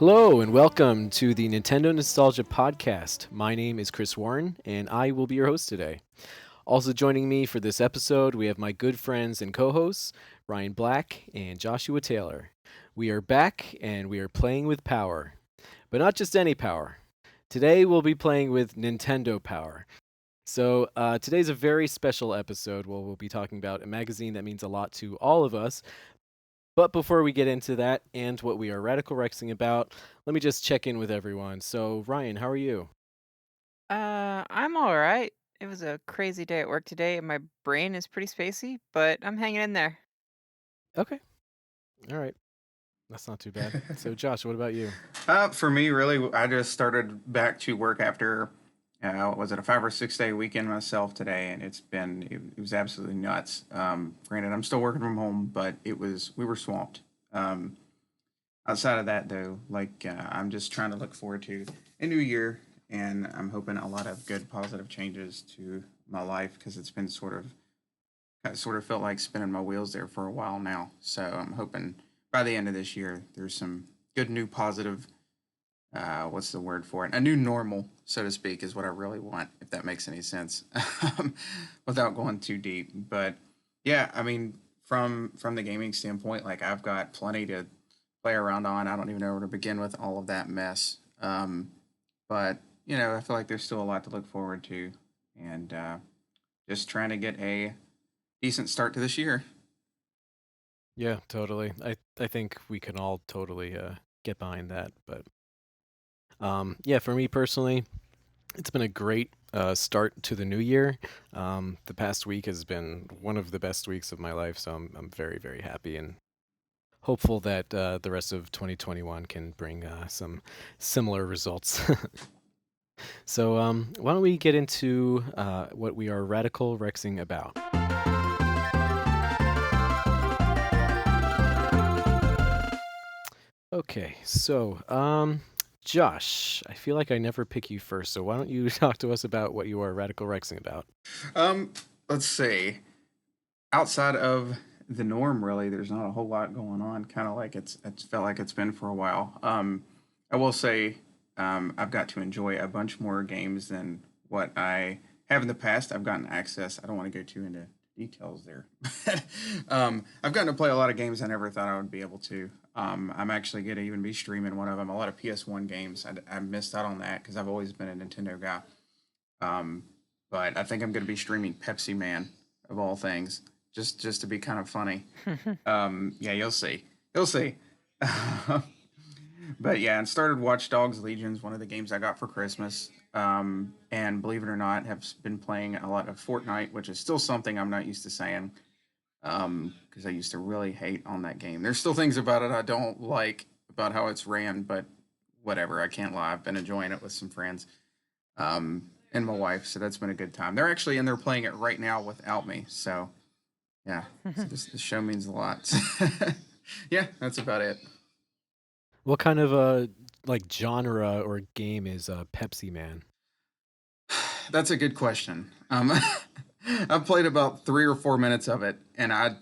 Hello and welcome to the Nintendo Nostalgia Podcast. My name is Chris Warren and I will be your host today. Also joining me for this episode, we have my good friends and co hosts, Ryan Black and Joshua Taylor. We are back and we are playing with power, but not just any power. Today we'll be playing with Nintendo power. So today's a very special episode where we'll be talking about a magazine that means a lot to all of us. But before we get into that and what we are radical rexing about, let me just check in with everyone. So, Ryan, how are you? I'm all right. It was a crazy day at work today, and my brain is pretty spacey, but I'm hanging in there. Okay. All right. That's not too bad. So, Josh, what about you? For me, really, I just started back to work after, was it a 5 or 6 day weekend myself today, and it was absolutely nuts. Granted, I'm still working from home, but we were swamped. Um, Outside of that, though, I'm just trying to look forward to a new year, and I'm hoping a lot of good, positive changes to my life because it's been I sort of felt like spinning my wheels there for a while now. So I'm hoping by the end of this year, there's some good new positive what's the word for it? A new normal, so to speak, is what I really want, if that makes any sense, without going too deep. But yeah, I mean, from the gaming standpoint, like I've got plenty to play around on. I don't even know where to begin with all of that mess. But I feel like there's still a lot to look forward to, and just trying to get a decent start to this year. Yeah, totally. I think we can all totally get behind that. But yeah, for me personally, it's been a great start to the new year. The past week has been one of the best weeks of my life, so I'm very, very happy and hopeful that the rest of 2021 can bring some similar results. So why don't we get into what we are radical rexing about? Okay, so Josh, I feel like I never pick you first, so why don't you talk to us about what you are radical rexing about? Um, let's see. Outside of the norm, really, there's not a whole lot going on. Kind of like it's felt like it's been for a while. I will say, I've got to enjoy a bunch more games than what I have in the past. I've gotten access. I don't want to go too into details there, but I've gotten to play a lot of games I never thought I would be able to. I'm actually going to even be streaming one of them. A lot of PS1 games. I missed out on that because I've always been a Nintendo guy. Um, but I think I'm going to be streaming Pepsi Man of all things, just to be kind of funny. Yeah, you'll see. You'll see. But yeah, and started Watch Dogs Legions, one of the games I got for Christmas. And believe it or not, have been playing a lot of Fortnite, which is still something I'm not used to saying. Because I used to really hate on that game. There's still things about it I don't like about how it's ran, but whatever. I can't lie. I've been enjoying it with some friends and my wife, so that's been a good time. They're actually in there playing it right now without me, so yeah. So this show means a lot. Yeah, that's about it. What kind of like genre or game is Pepsi Man? That's a good question. I've played about 3 or 4 minutes of it, and I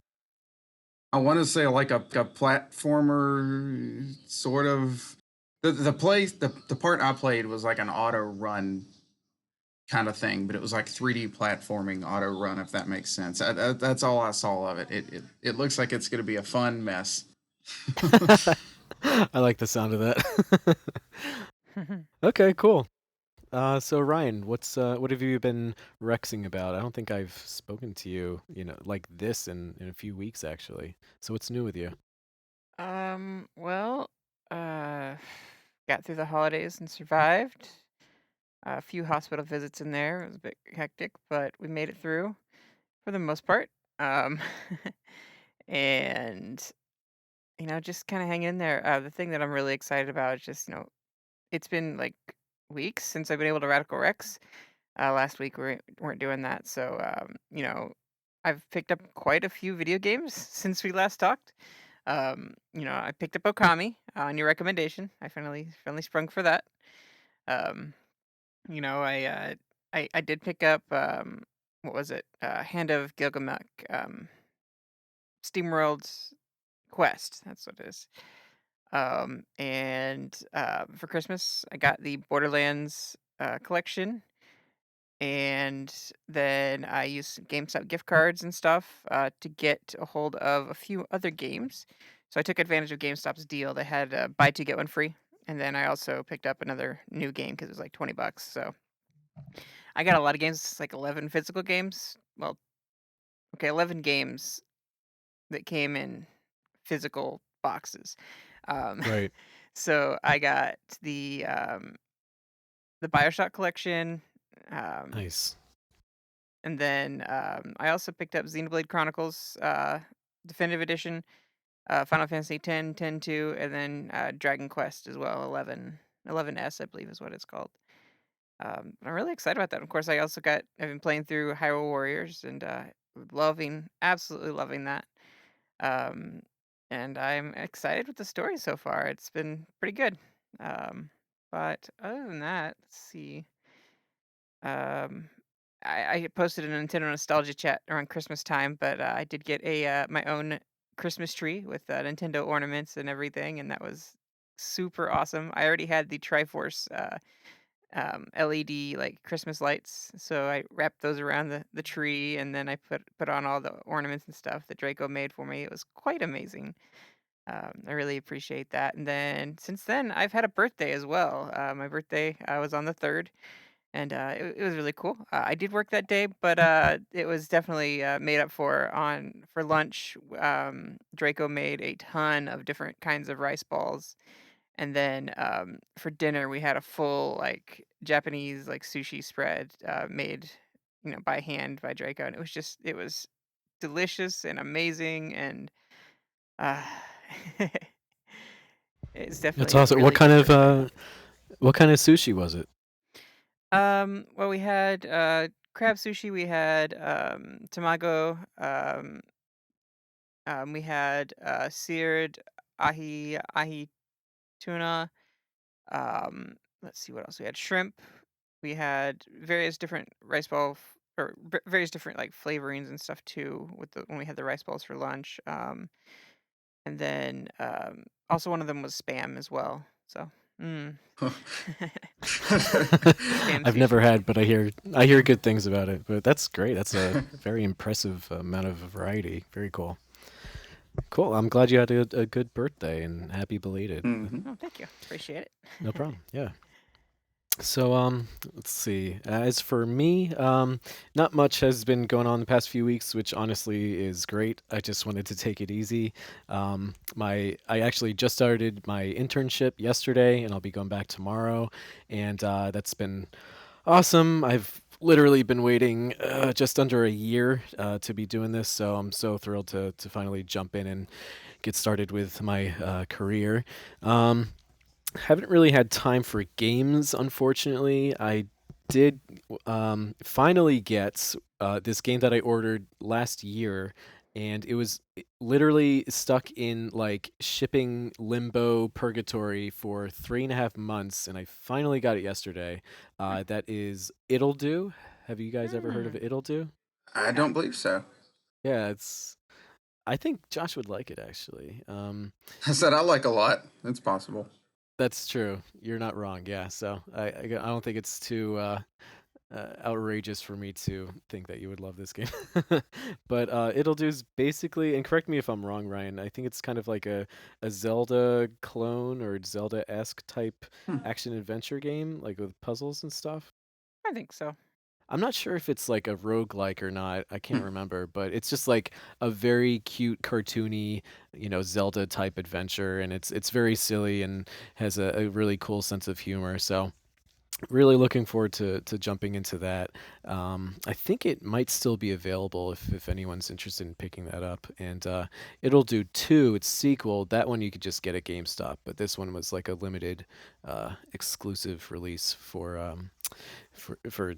want to say like a platformer sort of. The part I played was like an auto run kind of thing, but it was like 3D platforming auto run, if that makes sense. That's all I saw of it. It looks like it's going to be a fun mess. I like the sound of that. Okay, cool. So Ryan, what have you been rexing about? I don't think I've spoken to you, like this in a few weeks actually. So what's new with you? well, uh, got through the holidays and survived. A few hospital visits in there. It was a bit hectic, but we made it through for the most part. Um, and just kind of hanging in there. The thing that I'm really excited about is just, it's been like weeks since I've been able to Radical Rex. Last week we weren't doing that, so I've picked up quite a few video games since we last talked. I picked up Okami on your recommendation. I finally sprung for that. Um, you know, I uh, I did pick up what was it? Hand of Gilgamesh, SteamWorld's Quest. That's what it is. And for Christmas, I got the Borderlands collection, and then I used some GameStop gift cards and stuff to get a hold of a few other games. So I took advantage of GameStop's deal. They had buy two get one free, and then I also picked up another new game because it was like $20. So I got a lot of games, like 11 physical games. Well, okay, 11 games that came in physical boxes. Um, Right. so I got the BioShock collection, um, Nice. and then I also picked up Xenoblade Chronicles Definitive Edition, Final Fantasy 10, 10-2, and then Dragon Quest as well, 11S, I believe is what it's called. I'm really excited about that. Of course, I've been playing through Hyrule Warriors and absolutely loving that. Um, and I'm excited with the story so far. It's been pretty good. Um, but other than that, let's see. Um, I posted a Nintendo nostalgia chat around Christmas time, but I did get my own Christmas tree with Nintendo ornaments and everything, and that was super awesome. I already had the Triforce LED like Christmas lights, so I wrapped those around the tree, and then I put on all the ornaments and stuff that Draco made for me. It was quite amazing. I really appreciate that. And then since then, I've had a birthday as well. My birthday was on the 3rd, and it was really cool. I did work that day, but it was definitely made up for lunch. Draco made a ton of different kinds of rice balls, and then for dinner we had a full like Japanese like sushi spread made, by hand by Draco, and it was delicious and amazing, and uh, it's That's definitely a awesome. really good birthday. What kind of sushi was it? Well, we had crab sushi, we had tamago, we had seared ahi tuna. Let's see what else we had. Shrimp. We had various different various different like flavorings and stuff too when we had the rice balls for lunch. And then also one of them was spam as well. So, mm. Spam I've never sushi. had, but I hear good things about it. But that's great. That's a very impressive amount of variety. Very cool. Cool. I'm glad you had a good birthday and happy belated. Hmm. Oh, thank you. Appreciate it. No problem. Yeah. So let's see. As for me, not much has been going on the past few weeks, which honestly is great. I just wanted to take it easy. I actually just started my internship yesterday, and I'll be going back tomorrow, and that's been awesome. I've literally been waiting just under a year to be doing this, so I'm so thrilled to finally jump in and get started with my career. Um, haven't really had time for games, unfortunately. I did finally get this game that I ordered last year, and it was literally stuck in like shipping limbo purgatory for 3.5 months, and I finally got it yesterday. That is It'll Do. Have you guys ever heard of Hmm. It'll Do? I Yeah. don't believe so. Yeah, it's. I think Josh would like it actually. I said I like a lot. It's possible. That's true. You're not wrong. Yeah. So I don't think it's too outrageous for me to think that you would love this game. But It'll Do's basically, and correct me if I'm wrong, Ryan. I think it's kind of like a Zelda clone or Zelda-esque type Hmm. action adventure game, like with puzzles and stuff. I think so. I'm not sure if it's like a roguelike or not. I Hmm. can't remember, but it's just like a very cute, cartoony, Zelda type adventure, and it's very silly and has a really cool sense of humor. So really looking forward to jumping into that. I think it might still be available if anyone's interested in picking that up. And It'll Do 2, its sequel. That one you could just get at GameStop, but this one was like a limited exclusive release for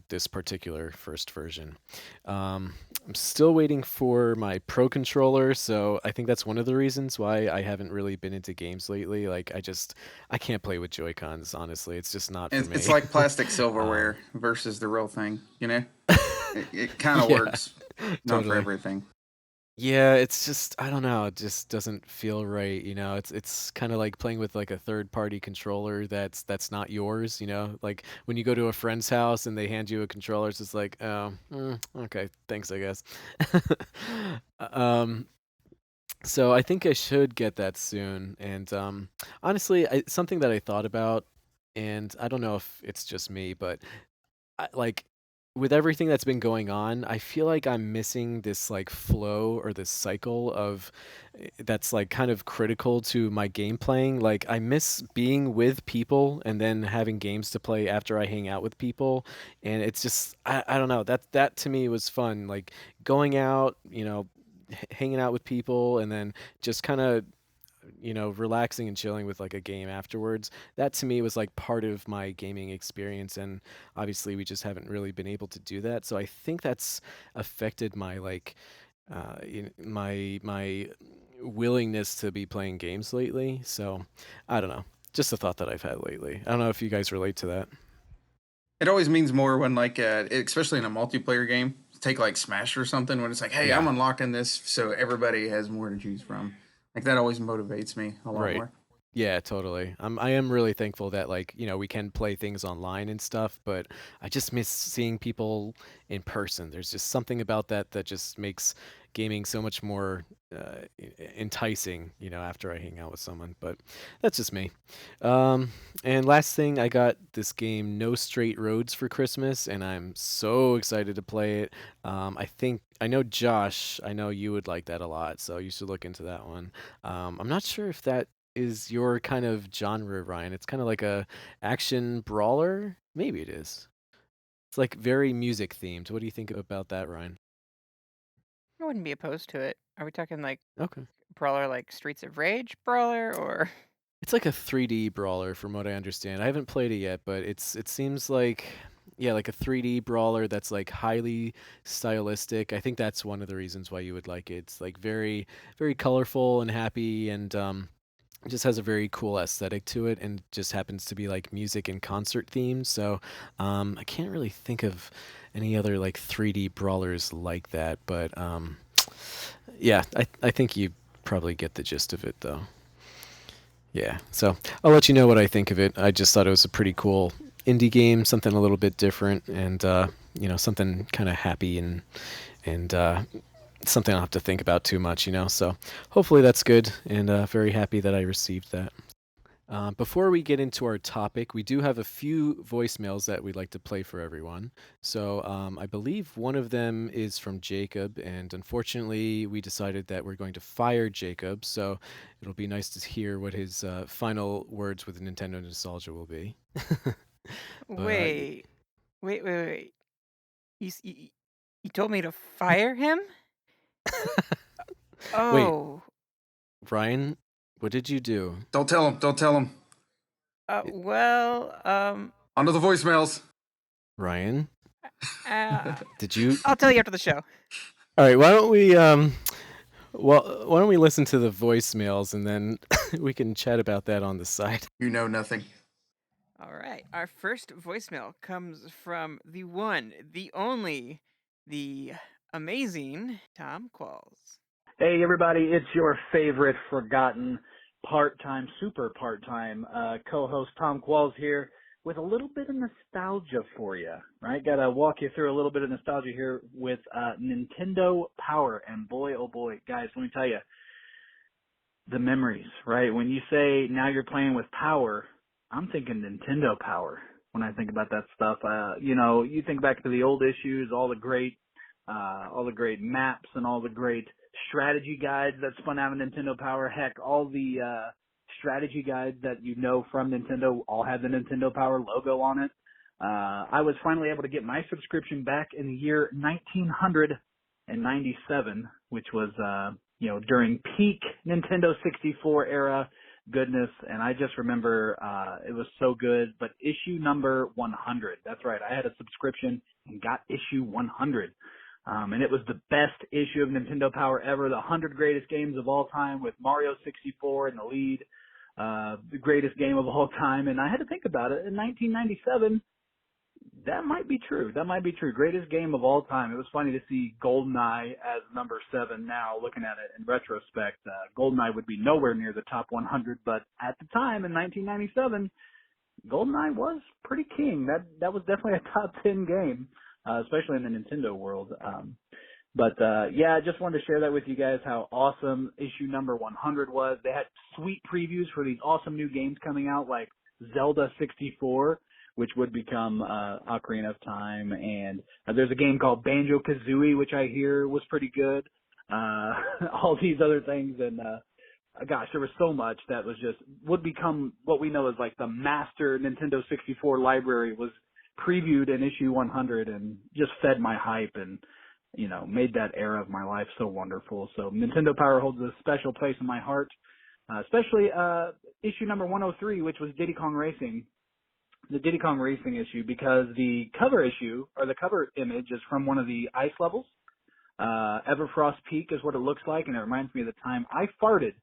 this particular first version. I'm still waiting for my Pro controller, so I think that's one of the reasons why I haven't really been into games lately. Like I can't play with Joy Cons. Honestly, it's just not for It's me. like plastic um, silverware versus the real thing. It kind of yeah, works, not for totally. everything. Yeah, it's just I don't know, it just doesn't feel right, you know. It's kind of like playing with like a third party controller that's not yours, you know. Like when you go to a friend's house and they hand you a controller, it's just like, oh, okay, thanks, I guess. um, so I think I should get that soon. And honestly, something that I thought about, and I don't know if it's just me, but like with everything that's been going on, I feel like I'm missing this like flow or this cycle of that's like kind of critical to my game playing. Like I miss being with people and then having games to play after I hang out with people. And it's just I don't know, that to me was fun. Like going out, you know, hanging out with people and then just kind of relaxing and chilling with like a game afterwards. That to me was like part of my gaming experience, and obviously we just haven't really been able to do that. So I think that's affected my like my willingness to be playing games lately. So I don't know. Just a thought that I've had lately. I don't know if you guys relate to that. It always means more when like especially in a multiplayer game, take like Smash or something, when it's like, hey, I'm Yeah. unlocking this so everybody has more to choose from. Like that always motivates me a lot Right. more. Yeah, totally. I am really thankful that like, we can play things online and stuff, but I just miss seeing people in person. There's just something about that that just makes gaming so much more enticing, after I hang out with someone. But that's just me. And last thing, I got this game No Straight Roads for Christmas, and I'm so excited to play it. I know Josh, I know you would like that a lot, so you should look into that one. I'm not sure if that is your kind of genre, Ryan. It's kind of like a action brawler. Maybe it is. It's like very music themed. What do you think about that, Ryan? I wouldn't be opposed to it. Are we talking like Okay. brawler, like Streets of Rage brawler, or It's like a 3D brawler from what I understand. I haven't played it yet, but it seems like yeah, like a 3D brawler that's like highly stylistic. I think that's one of the reasons why you would like it. It's like very colorful and happy, and it just has a very cool aesthetic to it, and just happens to be like music and concert themed. So I can't really think of any other like 3D brawlers like that, but yeah, I think you probably get the gist of it though. Yeah, so I'll let you know what I think of it. I just thought it was a pretty cool indie game, something a little bit different, and something kind of happy and something I don't have to think about too much. So hopefully that's good, and very happy that I received that. Before we get into our topic, we do have a few voicemails that we'd like to play for everyone. So I believe one of them is from Jacob, and unfortunately, we decided that we're going to fire Jacob. So it'll be nice to hear what his final words with Nintendo nostalgia will be. but wait, wait. You told me to fire him? wait, Oh, Ryan, what did you do? Don't tell him. Don't tell him. It- well, Onto the voicemails. Ryan, uh, did you? I'll tell you after the show. All right, why don't we why don't we listen to the voicemails and then we can chat about that on the side. You know nothing. All right. Our first voicemail comes from the one, the only, the amazing Tom Qualls. Hey everybody, it's your favorite forgotten part-time, super part-time co-host Tom Qualls here with a little bit of nostalgia for you, right? Gotta walk you through a little bit of nostalgia here with Nintendo Power. And boy, oh boy, guys, let me tell you, the memories, right? When you say now you're playing with Power, I'm thinking Nintendo Power when I think about that stuff. You think back to the old issues, all the great maps and all the great strategy guides that spun out of Nintendo Power. Heck, all the strategy guides that you know from Nintendo all have the Nintendo Power logo on it. I was finally able to get my subscription back in the year 1997, which was, during peak Nintendo 64 era goodness. And I just remember, it was so good. But issue number 100, that's right. I had a subscription and got issue 100. And it was the best issue of Nintendo Power ever, the 100 greatest games of all time with Mario 64 in the lead, the greatest game of all time. And I had to think about it. In 1997, That might be true. That might be true. Greatest game of all time. It was funny to see GoldenEye as number 7 now, looking at it in retrospect. GoldenEye would be nowhere near the top 100, but at the time in 1997, GoldenEye was pretty king. That was definitely a top 10 game, especially in the Nintendo world. Yeah, I just wanted to share that with you guys, how awesome issue number 100 was. They had sweet previews for these awesome new games coming out, like Zelda 64, which would become Ocarina of Time, and there's a game called Banjo-Kazooie, which I hear was pretty good. All these other things, and gosh, there was so much that would become what we know as like the master Nintendo 64 library was previewed in issue 100 and just fed my hype and, made that era of my life so wonderful. So Nintendo Power holds a special place in my heart, especially issue number 103, which was Diddy Kong Racing, the Diddy Kong Racing issue, because the cover issue, or the cover image, is from one of the ice levels. Everfrost Peak is what it looks like, and it reminds me of the time I farted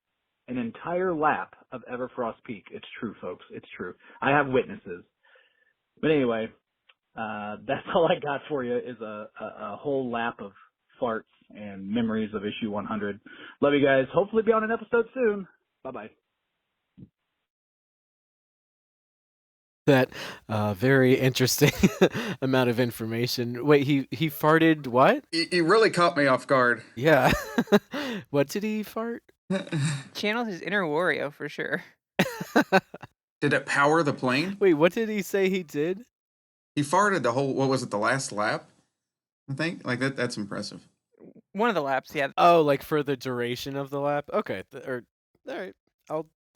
an entire lap of Everfrost Peak. It's true, folks. It's true. I have witnesses. But anyway, that's all I got for you is a whole lap of farts and memories of issue 100. Love you guys. Hopefully be on an episode soon. Bye-bye. That very interesting amount of information. Wait, he farted what? It really caught me off guard. Yeah. What did he fart? Channeled his inner Wario for sure. Did it power the plane? Wait, what did he say he did? He farted the whole, what was it, the last lap? I think? Like, that's impressive. One of the laps, yeah. Oh, like for the duration of the lap? Okay. All right.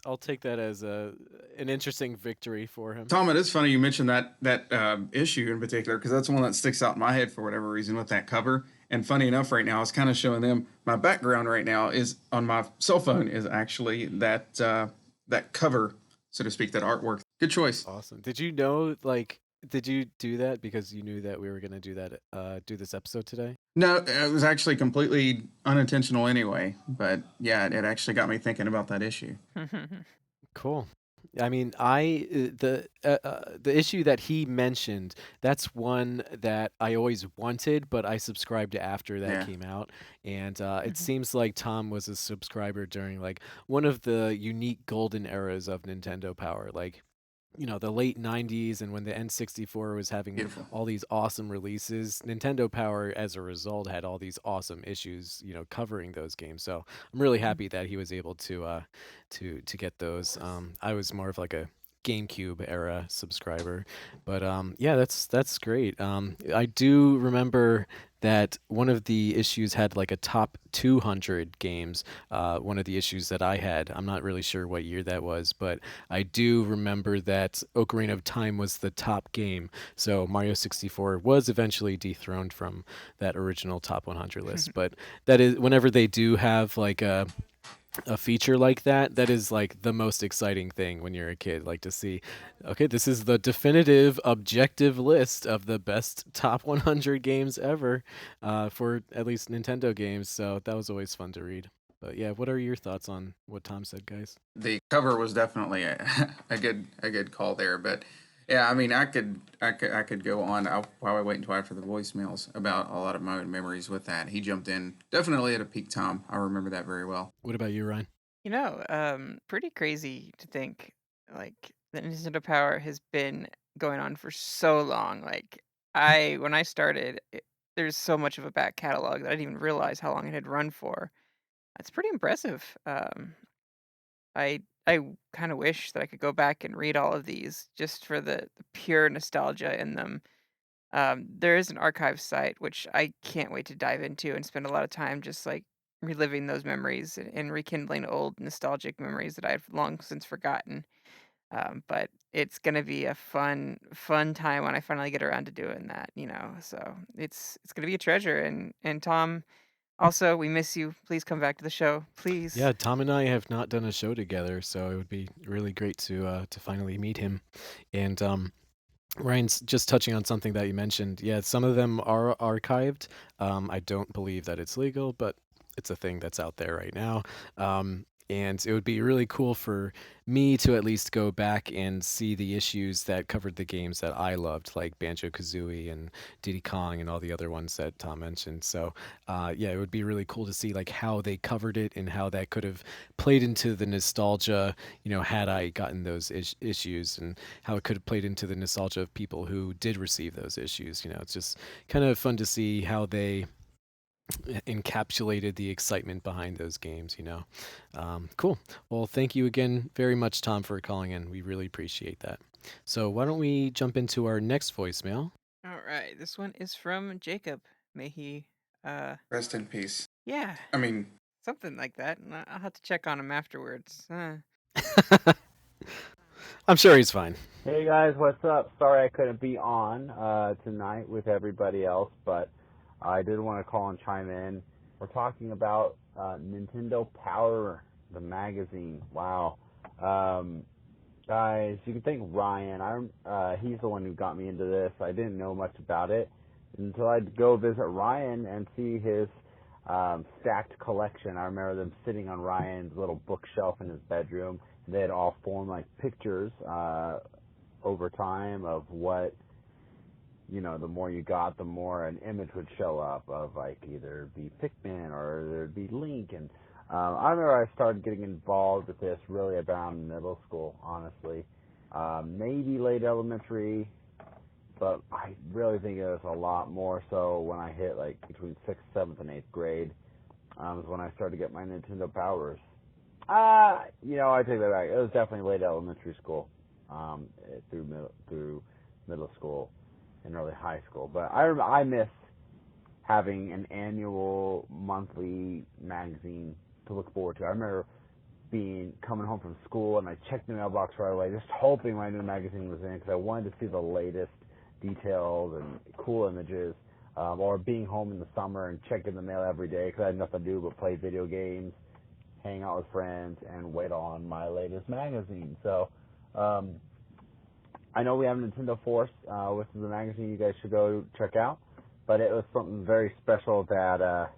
I'll take that as an interesting victory for him. Tom, it is funny you mentioned that issue in particular, because that's one that sticks out in my head for whatever reason with that cover. And funny enough, right now, I was kind of showing them my background right now is on my cell phone is actually that cover, so to speak, that artwork. Good choice. Awesome. Did you do that because you knew that we were going to do this episode today? No, it was actually completely unintentional anyway. But yeah, it actually got me thinking about that issue. Cool. I mean, the issue that he mentioned, that's one that I always wanted, but I subscribed after that came out. And it seems like Tom was a subscriber during like one of the unique golden eras of Nintendo Power, like the late 90s, and when the N64 was having Beautiful. all these awesome releases, Nintendo Power as a result had all these awesome issues, covering those games. So I'm really happy that he was able to get those. I was more of like a GameCube era subscriber, but yeah, that's great. I do remember that one of the issues had like a top 200 games. One of the issues that I had, I'm not really sure what year that was, but I do remember that Ocarina of Time was the top game. So Mario 64 was eventually dethroned from that original top 100 list. But that is, whenever they do have like a feature like that is like the most exciting thing when you're a kid, like to see, okay, this is the definitive objective list of the best top 100 games ever, for at least Nintendo games. So that was always fun to read. But yeah, what are your thoughts on what Tom said, guys? The cover was definitely a good call there, but yeah, I mean, I could go on while I wait until after the voicemails about a lot of my memories with that. He jumped in definitely at a peak time. I remember that very well. What about you, Ryan? Pretty crazy to think like the Nintendo Power has been going on for so long. Like when I started, there's so much of a back catalog that I didn't even realize how long it had run for. That's pretty impressive. I kind of wish that I could go back and read all of these just for the pure nostalgia in them. There is an archive site which I can't wait to dive into and spend a lot of time just like reliving those memories and rekindling old nostalgic memories that I've long since forgotten. But it's gonna be a fun time when I finally get around to doing that. So it's gonna be a treasure. And Tom, also, we miss you. Please come back to the show, please. Yeah, Tom and I have not done a show together, so it would be really great to finally meet him. And Ryan's just touching on something that you mentioned. Yeah, some of them are archived. I don't believe that it's legal, but it's a thing that's out there right now. And it would be really cool for me to at least go back and see the issues that covered the games that I loved, like Banjo Kazooie and Diddy Kong and all the other ones that Tom mentioned. So, yeah, it would be really cool to see like how they covered it and how that could have played into the nostalgia. Had I gotten those issues, and how it could have played into the nostalgia of people who did receive those issues. It's just kind of fun to see how they encapsulated the excitement behind those games. Cool. Well, thank you again very much, Tom, for calling in. We really appreciate that. So why don't we jump into our next voicemail? All right, this one is from Jacob. May he, Rest in peace. yeah, I mean, something like that. And I'll have to check on him afterwards. I'm sure he's fine. Hey guys, what's up? Sorry I couldn't be on tonight with everybody else, but I did want to call and chime in. We're talking about Nintendo Power, the magazine. Wow. Guys, you can thank Ryan. He's the one who got me into this. I didn't know much about it until I'd go visit Ryan and see his stacked collection. I remember them sitting on Ryan's little bookshelf in his bedroom. They had all formed like pictures over time of what, the more you got, the more an image would show up of like either be Pikmin or there'd be Link. And I remember I started getting involved with this really around middle school, honestly. Maybe late elementary, but I really think it was a lot more so when I hit like between 6th, 7th, and 8th grade. Is when I started to get my Nintendo Powers. I take that back. It was definitely late elementary school, through middle school and early high school. But I miss having an annual monthly magazine to look forward to. I remember coming home from school and I checked the mailbox right away, just hoping my new magazine was in because I wanted to see the latest details and cool images. Or being home in the summer and checking the mail every day because I had nothing to do but play video games, hang out with friends, and wait on my latest magazine. So, I know we have Nintendo Force, which is a magazine you guys should go check out, but it was something very special that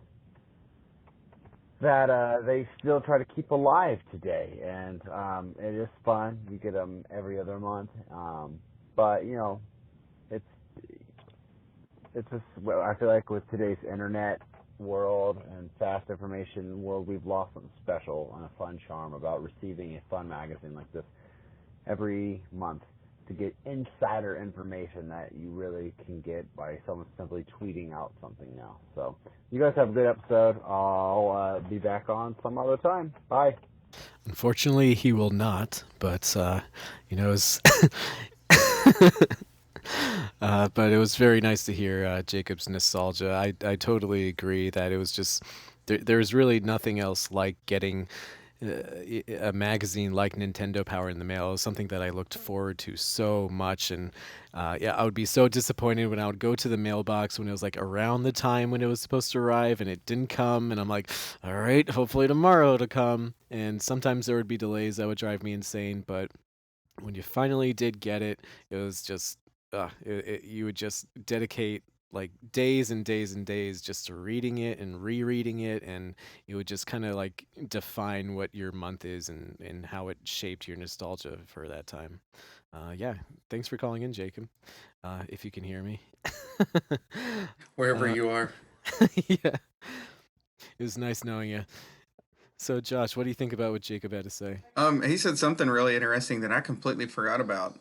they still try to keep alive today, and it is fun. You get them every other month, but it's just, I feel like with today's internet world and fast information world, we've lost something special and a fun charm about receiving a fun magazine like this every month to get insider information that you really can get by someone simply tweeting out something now. So you guys have a good episode. I'll be back on some other time. Bye. Unfortunately, he will not, but it's but it was very nice to hear Jacob's nostalgia. I totally agree that it was just there's really nothing else like getting a magazine like Nintendo Power in the mail. It was something that I looked forward to so much, and yeah, I would be so disappointed when I would go to the mailbox when it was like around the time when it was supposed to arrive and it didn't come, and I'm like, all right, hopefully tomorrow it'll come. And sometimes there would be delays that would drive me insane, but when you finally did get it, it was just you would just dedicate like days and days and days just to reading it and rereading it, and it would just kind of like define what your month is and how it shaped your nostalgia for that time. Yeah, thanks for calling in, Jacob. If you can hear me. wherever you are. Yeah, it was nice knowing you. So, Josh, what do you think about what Jacob had to say? He said something really interesting that I completely forgot about.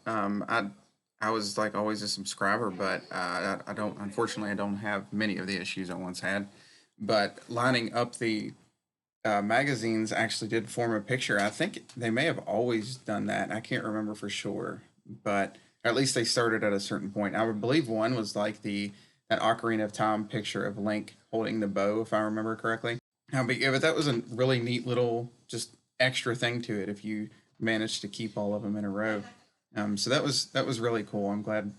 I was like always a subscriber, but I don't. Unfortunately, I don't have many of the issues I once had. But lining up the magazines actually did form a picture. I think they may have always done that. I can't remember for sure, but at least they started at a certain point. I would believe one was like that Ocarina of Time picture of Link holding the bow, if I remember correctly. Yeah, but that was a really neat little just extra thing to it if you managed to keep all of them in a row. So that was really cool. I'm glad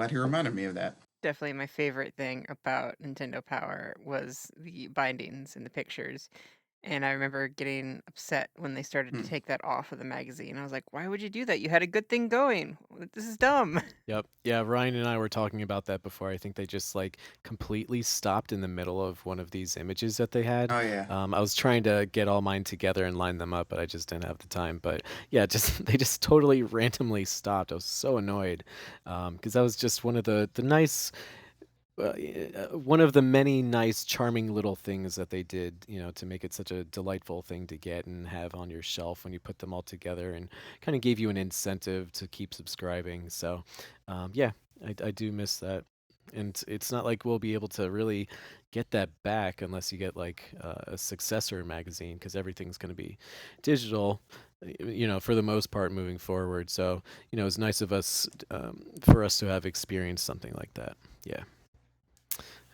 he reminded me of that. Definitely my favorite thing about Nintendo Power was the bindings and the pictures. And I remember getting upset when they started to Hmm. take that off of the magazine. I was like, "Why would you do that? You had a good thing going. This is dumb." Yep. Yeah, Ryan and I were talking about that before. I think they just like completely stopped in the middle of one of these images that they had. Oh yeah. I was trying to get all mine together and line them up, but I just didn't have the time. But yeah, just they just totally randomly stopped. I was so annoyed because that was just one of the nice one of the many nice, charming little things that they did, to make it such a delightful thing to get and have on your shelf when you put them all together, and kind of gave you an incentive to keep subscribing. So, yeah, I do miss that. And it's not like we'll be able to really get that back unless you get like a successor magazine, because everything's going to be digital, for the most part moving forward. So, it's nice of us, for us to have experienced something like that. Yeah.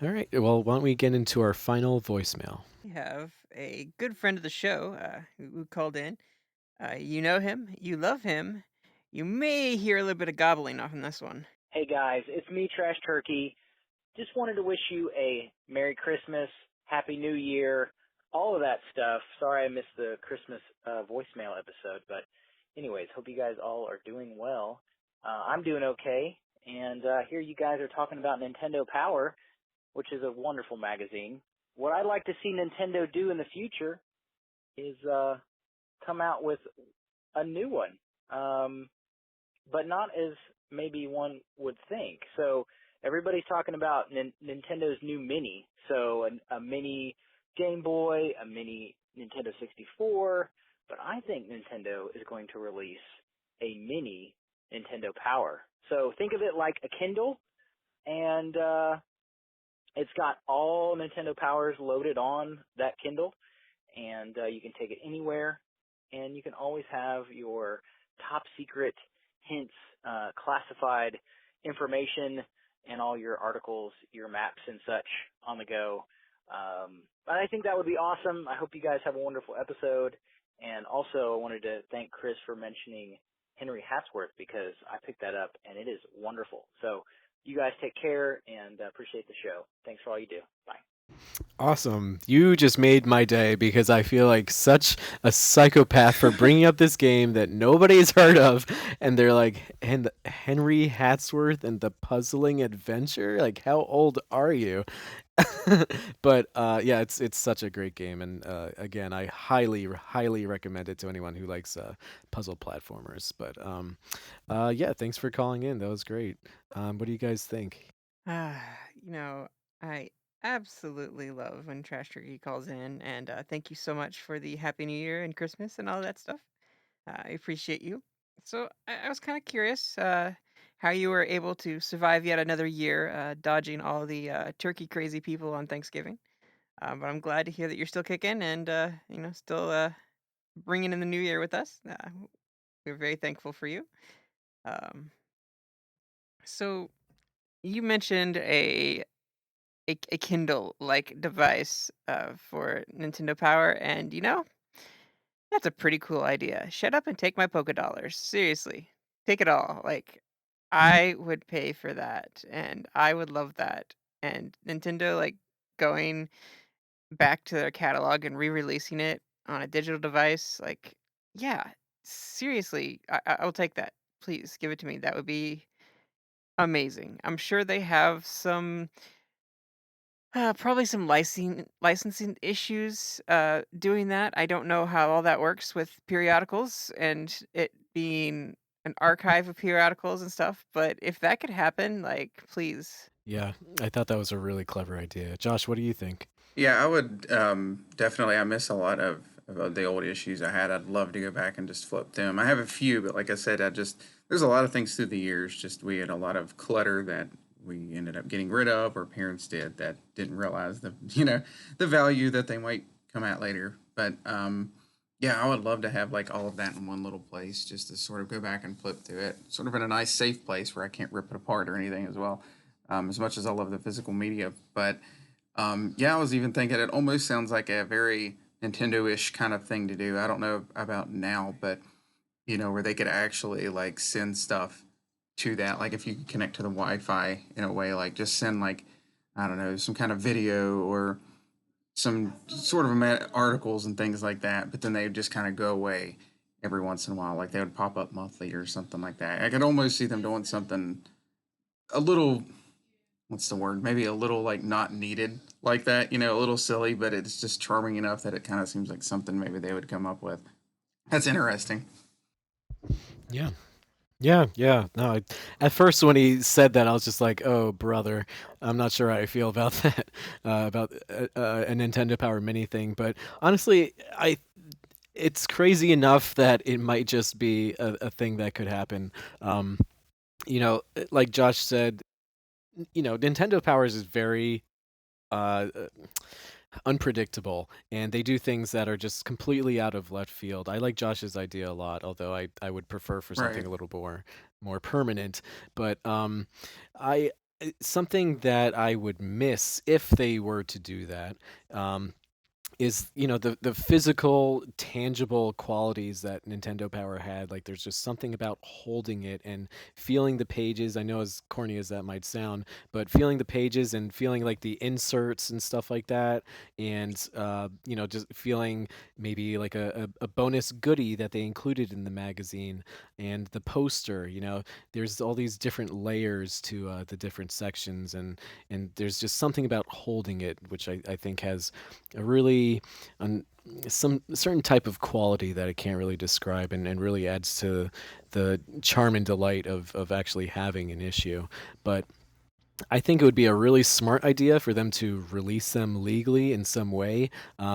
All right. Well, why don't we get into our final voicemail? We have a good friend of the show who called in. You know him, you love him. You may hear a little bit of gobbling off in this one. Hey guys, it's me, Trash Turkey. Just wanted to wish you a Merry Christmas, Happy New Year, all of that stuff. Sorry I missed the Christmas voicemail episode, but anyways, hope you guys all are doing well. I'm doing okay, and here you guys are talking about Nintendo Power, which is a wonderful magazine. What I'd like to see Nintendo do in the future is come out with a new one, but not as maybe one would think. So everybody's talking about Nintendo's new Mini. So a mini Game Boy, a mini Nintendo 64, but I think Nintendo is going to release a mini Nintendo Power. So think of it like a Kindle, and it's got all Nintendo Powers loaded on that Kindle, and you can take it anywhere, and you can always have your top secret hints, classified information, and all your articles, your maps and such on the go. But I think that would be awesome. I hope you guys have a wonderful episode. And also, I wanted to thank Chris for mentioning Henry Hatsworth, because I picked that up, and it is wonderful. So you guys take care, and appreciate the show. Thanks for all you do. Bye. Awesome. You just made my day, because I feel like such a psychopath for bringing up this game that nobody's heard of. And they're like, and Henry Hatsworth and the Puzzling Adventure? Like, how old are you? But yeah, it's such a great game. And again, I highly recommend it to anyone who likes puzzle platformers. But yeah, thanks for calling in. That was great. What do you guys think? Ah, I absolutely love when Trash Turkey calls in, and thank you so much for the Happy New Year and Christmas and all that stuff. I appreciate you. So I was kind of curious how you were able to survive yet another year, dodging all the turkey crazy people on Thanksgiving. But I'm glad to hear that you're still kicking and still bringing in the new year with us. We're very thankful for you. Um, so you mentioned a Kindle like device for Nintendo Power, and that's a pretty cool idea. Shut up and take my Poké Dollars. Seriously, take it all. Like, I would pay for that, and I would love that. And Nintendo, like, going back to their catalog and re-releasing it on a digital device, like, yeah, seriously, I will take that. Please give it to me. That would be amazing. I'm sure they have some probably some licensing issues doing that. I don't know how all that works with periodicals and it being an archive of periodicals and stuff, but if that could happen, like, please. Yeah, I thought that was a really clever idea. Josh, what do you think? Yeah, I would definitely. I miss a lot of the old issues I had. I'd love to go back and just flip them. I have a few, but like I said, there's a lot of things through the years. Just we had a lot of clutter that we ended up getting rid of, or parents did, that didn't realize the value that they might come at later. But yeah, I would love to have like all of that in one little place, just to sort of go back and flip through it, sort of in a nice, safe place where I can't rip it apart or anything as well. As much as I love the physical media, but yeah, I was even thinking it almost sounds like a very Nintendo-ish kind of thing to do. I don't know about now, but where they could actually like send stuff to that, like if you could connect to the Wi-Fi in a way, like just send like, I don't know, some kind of video or some sort of articles and things like that, but then they would just kind of go away every once in a while. Like they would pop up monthly or something like that. I could almost see them doing something a little, what's the word? Maybe a little like not needed like that, a little silly, but it's just charming enough that it kind of seems like something maybe they would come up with. That's interesting. Yeah. Yeah, yeah. No, at first when he said that, I was just like, "Oh, brother, I'm not sure how I feel about that, about a Nintendo Power Mini thing." But honestly, it's crazy enough that it might just be a thing that could happen. Um, like Josh said, Nintendo Powers is very uh, unpredictable, and they do things that are just completely out of left field. I like Josh's idea a lot, although I would prefer for something Right. a little more permanent. But I something that I would miss if they were to do that. Is the physical tangible qualities that Nintendo Power had. Like there's just something about holding it and feeling the pages. I know, as corny as that might sound, but feeling the pages and feeling like the inserts and stuff like that, and just feeling maybe like a bonus goodie that they included in the magazine, and the poster. There's all these different layers to the different sections, and there's just something about holding it which I think has a really um, some certain type of quality that I can't really describe, and really adds to the charm and delight of actually having an issue. But I think it would be a really smart idea for them to release them legally in some way.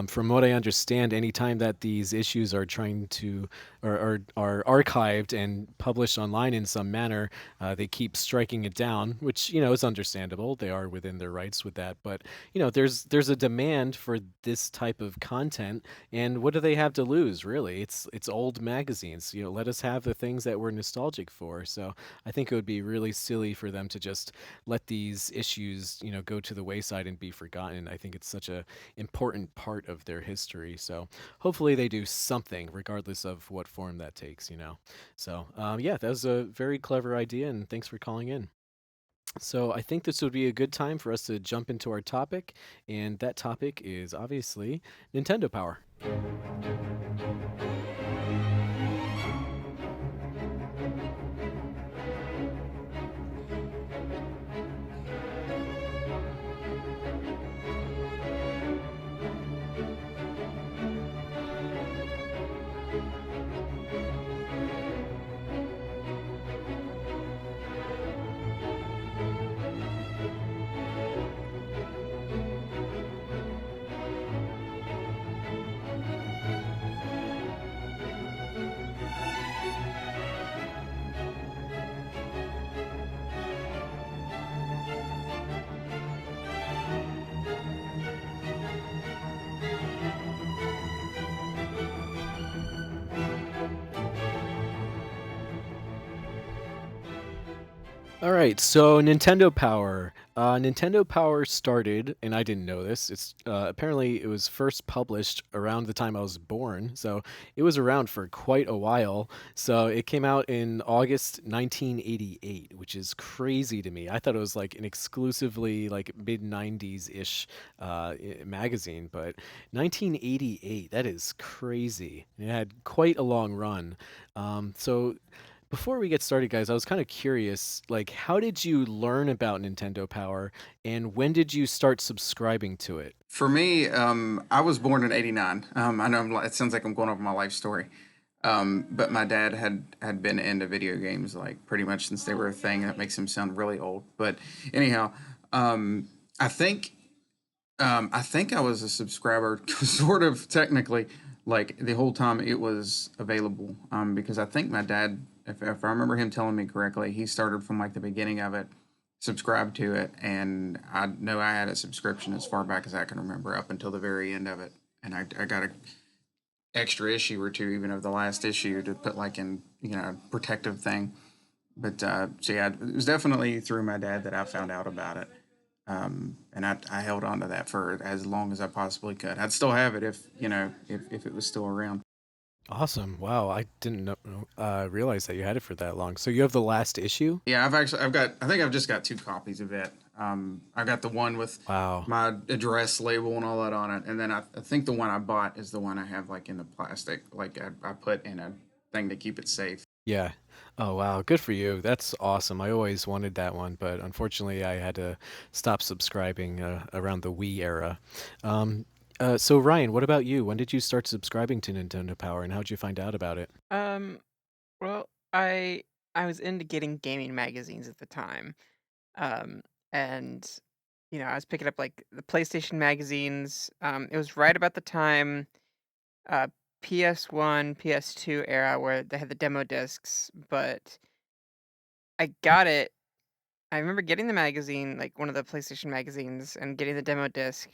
From what I understand, anytime that these issues are trying to or are archived and published online in some manner, they keep striking it down, which is understandable. They are within their rights with that. But there's a demand for this type of content, and what do they have to lose? Really, it's old magazines. Let us have the things that we're nostalgic for. So I think it would be really silly for them to just let these issues, go to the wayside and be forgotten. I think it's such a important part of their history. So hopefully they do something, regardless of what form that takes. So yeah, that was a very clever idea, and thanks for calling in. So I think this would be a good time for us to jump into our topic, and that topic is obviously Nintendo Power. All right, so Nintendo Power. Nintendo Power started, and I didn't know this. It's apparently it was first published around the time I was born, so it was around for quite a while. So it came out in August 1988, which is crazy to me. I thought it was like an exclusively like mid 90s ish magazine, but 1988, that is crazy. It had quite a long run. So before we get started, guys, I was kind of curious, like, how did you learn about Nintendo Power, and when did you start subscribing to it? For me, I was born in '89. I know it sounds like I'm going over my life story, but my dad had been into video games like pretty much since they were a thing. That makes him sound really old, but anyhow, um, I think I think I was a subscriber, sort of technically, like the whole time it was available. Because I think my dad, if I remember him telling me correctly, he started from like the beginning of it, subscribed to it, and I know I had a subscription as far back as I can remember, up until the very end of it, and I got a extra issue or two, even of the last issue, to put like in protective thing. But so yeah, it was definitely through my dad that I found out about it. And I held on to that for as long as I possibly could. I'd still have it if if it was still around. Awesome. Wow, I didn't realize that you had it for that long. So you have the last issue? Yeah, I think I've just got two copies of it. I've got the one with Wow. my address label and all that on it, and then I think the one I bought is the one I have like in the plastic, like I put in a thing to keep it safe. Yeah. Oh, wow. Good for you. That's awesome. I always wanted that one, but unfortunately, I had to stop subscribing around the Wii era. Um, so Ryan, what about you? When did you start subscribing to Nintendo Power, and how'd you find out about it? Um, well, I was into getting gaming magazines at the time. Um, and I was picking up like the PlayStation magazines. It was right about the time uh PS1, PS2 era where they had the demo discs, but I got it. I remember getting the magazine, like one of the PlayStation magazines, and getting the demo disc,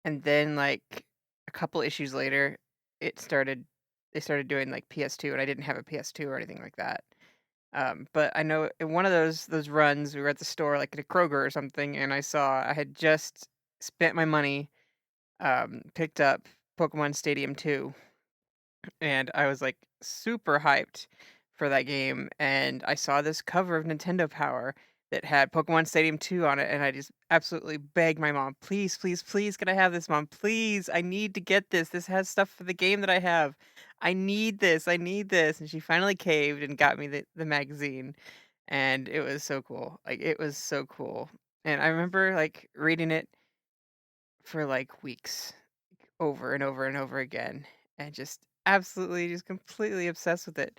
and then like a couple issues later, it started they started doing like PS2, and I didn't have a PS2 or anything like that. But I know in one of those runs, we were at the store, like at a Kroger or something, and I had just spent my money, picked up Pokemon Stadium 2, and I was like super hyped for that game. And I saw this cover of Nintendo Power that had Pokemon Stadium 2 on it, and I just absolutely begged my mom, please, please, please, can I have this, mom? Please, I need to get this. This has stuff for the game that I have. I need this. I need this. And she finally caved and got me the magazine. And it was so cool. Like it was so cool. And I remember like reading it for like weeks over and over and over again and just absolutely just completely obsessed with it.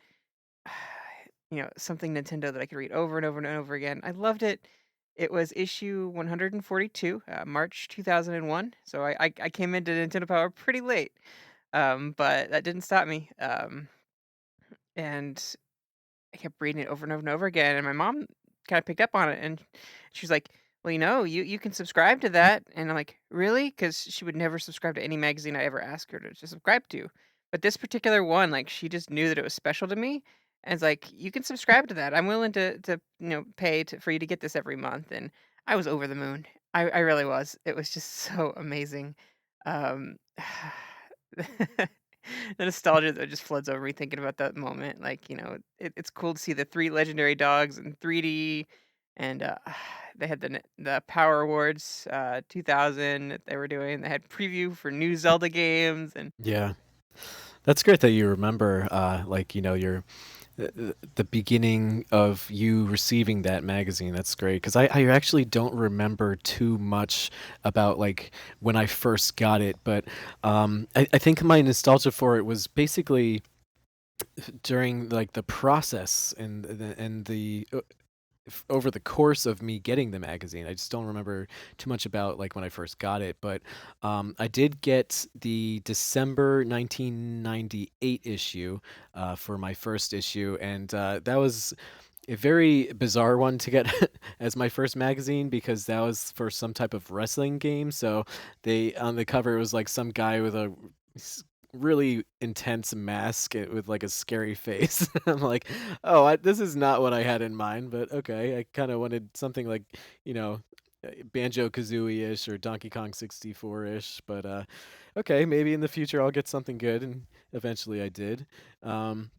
Something Nintendo that I could read over and over and over again. I loved it. It was issue 142, March 2001. So I came into Nintendo Power pretty late, but that didn't stop me. And I kept reading it over and over and over again, and my mom kinda picked up on it, and she was like, "Well, you can subscribe to that," and I'm like, "Really?" Because she would never subscribe to any magazine I ever asked her to subscribe to. But this particular one, like, she just knew that it was special to me, and it's like, "You can subscribe to that. I'm willing to pay for you to get this every month," and I was over the moon. I really was. It was just so amazing. Um, the nostalgia that just floods over me thinking about that moment. Like, it's cool to see the three legendary dogs in 3D, and they had the Power Awards 2000 that they were doing. They had preview for new Zelda games, and Yeah. That's great that you remember, your the beginning of you receiving that magazine. That's great because I actually don't remember too much about like when I first got it, but I think my nostalgia for it was basically during like the process and over the course of me getting the magazine. I just don't remember too much about like when I first got it, but I did get the December 1998 issue for my first issue, and that was a very bizarre one to get as my first magazine because that was for some type of wrestling game. So they on the cover it was like some guy with a really intense mask with like a scary face. I'm like, oh, this is not what I had in mind, but okay. I kind of wanted something like, you know, Banjo Kazooie ish or Donkey Kong 64 ish, but okay, maybe in the future I'll get something good, and eventually I did. Um,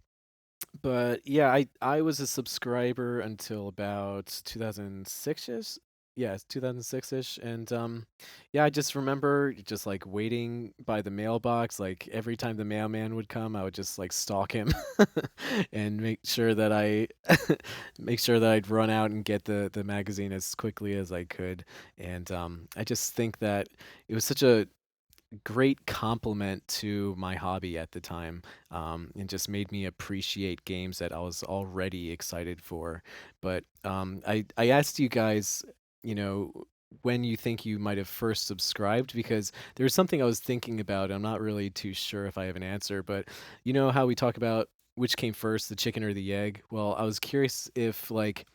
but yeah, I was a subscriber until about 2006ish. Yeah, it's 2006ish, and yeah, I just remember just like waiting by the mailbox. Like every time the mailman would come, I would just like stalk him and make sure that I make sure that I'd run out and get the magazine as quickly as I could. And I just think that it was such a great compliment to my hobby at the time, and just made me appreciate games that I was already excited for. But I asked you guys, you know, when you think you might have first subscribed because there's something I was thinking about. I'm not really too sure if I have an answer, but you know how we talk about which came first, the chicken or the egg? Well, I was curious if like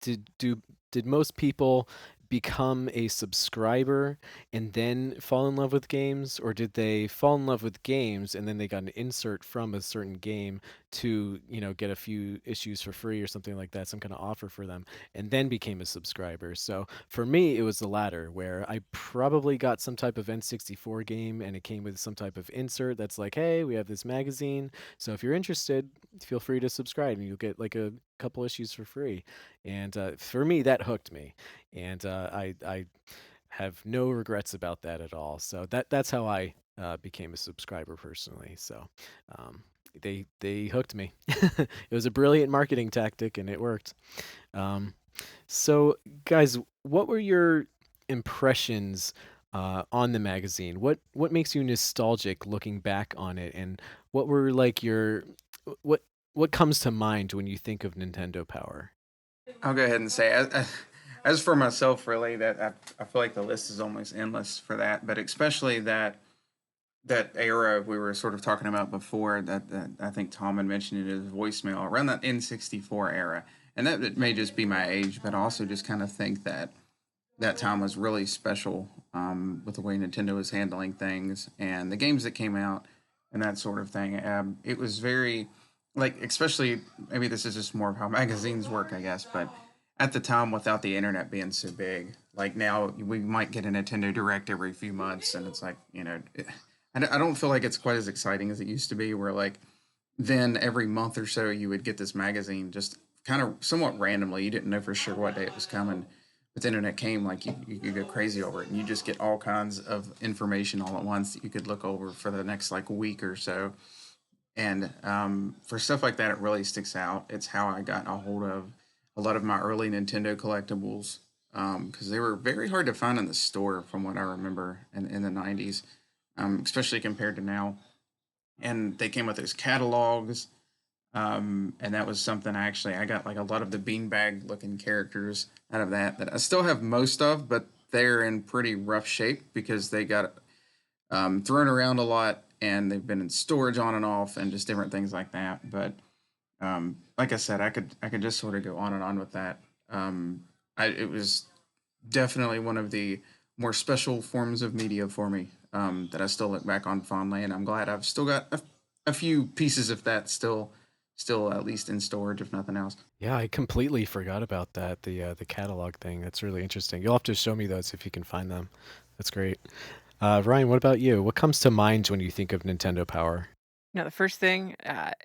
did do did most people become a subscriber and then fall in love with games, or did they fall in love with games and then they got an insert from a certain game to, get a few issues for free or something like that, some kind of offer for them, and then became a subscriber? So for me, it was the latter, where I probably got some type of N64 game and it came with some type of insert that's like, hey, we have this magazine. So if you're interested, feel free to subscribe and you'll get like a couple issues for free. And for me, that hooked me. And I have no regrets about that at all. So that's how I became a subscriber personally. So they hooked me. It was a brilliant marketing tactic and it worked. Um, so, guys, what were your impressions on the magazine? What makes you nostalgic looking back on it, and what were like your what what comes to mind when you think of Nintendo Power? I'll go ahead and say, as for myself, really, that I feel like the list is almost endless for that, but especially that era we were sort of talking about before, that I think Tom had mentioned it as voicemail, around that N64 era. And that it may just be my age, but I also just kind of think that that time was really special, with the way Nintendo was handling things and the games that came out and that sort of thing. It was very, like, especially, maybe this is just more of how magazines work, I guess, but at the time, without the internet being so big, like now we might get a Nintendo Direct every few months, and it's like, I don't feel like it's quite as exciting as it used to be, where like then every month or so you would get this magazine just kind of somewhat randomly. You didn't know for sure what day it was coming. But the internet came, like you could go crazy over it, and you just get all kinds of information all at once that you could look over for the next like week or so. And for stuff like that, it really sticks out. It's how I got a hold of a lot of my early Nintendo collectibles, because they were very hard to find in the store, from what I remember in the '90s, especially compared to now. And they came with those catalogs, and that was something I got like a lot of the beanbag looking characters out of that I still have most of, but they're in pretty rough shape because they got thrown around a lot and they've been in storage on and off and just different things like that. But like I said, I could just sort of go on and on with that. It was definitely one of the more special forms of media for me, that I still look back on fondly, and I'm glad I've still got a few pieces of that still at least in storage, if nothing else. Yeah, I completely forgot about that, the catalog thing. That's really interesting. You'll have to show me those if you can find them. That's great. Ryan, what about you? What comes to mind when you think of Nintendo Power? The first thing,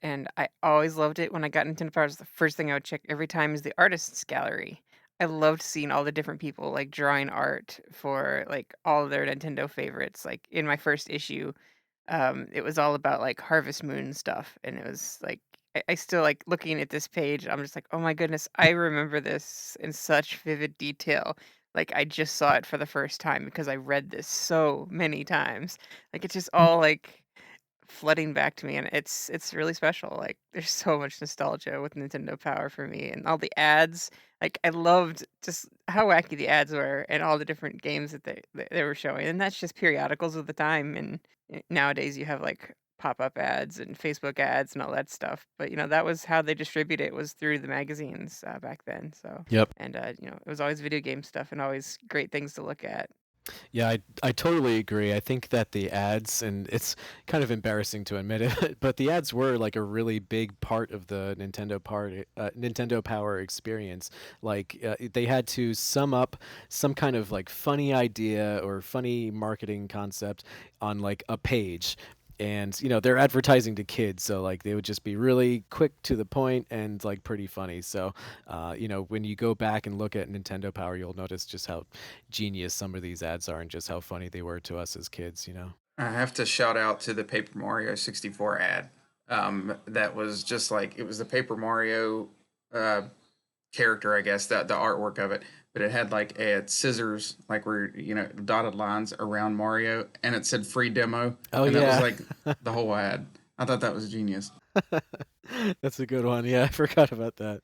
and I always loved it when I got Nintendo Power, was the first thing I would check every time is the artists gallery. I loved seeing all the different people like drawing art for like all of their Nintendo favorites. Like in my first issue, it was all about like Harvest Moon stuff, and it was like I still like looking at this page. I'm just like, oh my goodness, I remember this in such vivid detail. Like I just saw it for the first time because I read this so many times. Like it's just all like flooding back to me, and it's really special. Like there's so much nostalgia with Nintendo Power for me, and all the ads. Like I loved just how wacky the ads were and all the different games that they were showing. And that's just periodicals of the time. And nowadays you have like pop-up ads and Facebook ads and all that stuff. But that was how they distribute it, was through the magazines back then. So, Yep. and it was always video game stuff and always great things to look at. Yeah, I totally agree. I think that the ads, and it's kind of embarrassing to admit it, but the ads were like a really big part of the Nintendo Power experience. Like they had to sum up some kind of like funny idea or funny marketing concept on like a page. And they're advertising to kids, so like they would just be really quick to the point and like pretty funny. So when you go back and look at Nintendo Power, you'll notice just how genius some of these ads are and just how funny they were to us as kids. I have to shout out to the Paper Mario 64 ad. That was just like, it was the Paper Mario uh, character, I guess, the artwork of it, but it had like scissors, like where dotted lines around Mario, and it said free demo, Oh and that was yeah. like the whole ad. I thought that was genius. That's a good one. Yeah, I forgot about that.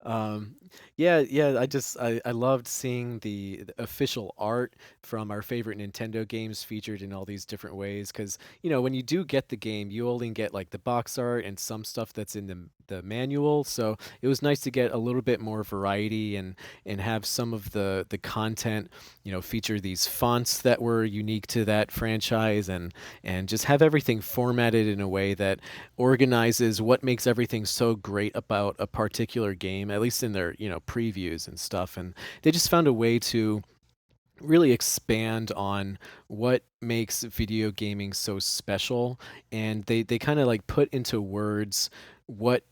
Um, yeah, yeah, I loved seeing the official art from our favorite Nintendo games featured in all these different ways. Because when you do get the game, you only get like the box art and some stuff that's in the manual. So it was nice to get a little bit more variety and have some of the content, feature these fonts that were unique to that franchise and just have everything formatted in a way that organizes what makes everything so great about a particular game, at least in their, previews and stuff. And they just found a way to really expand on what makes video gaming so special. And they kind of like put into words what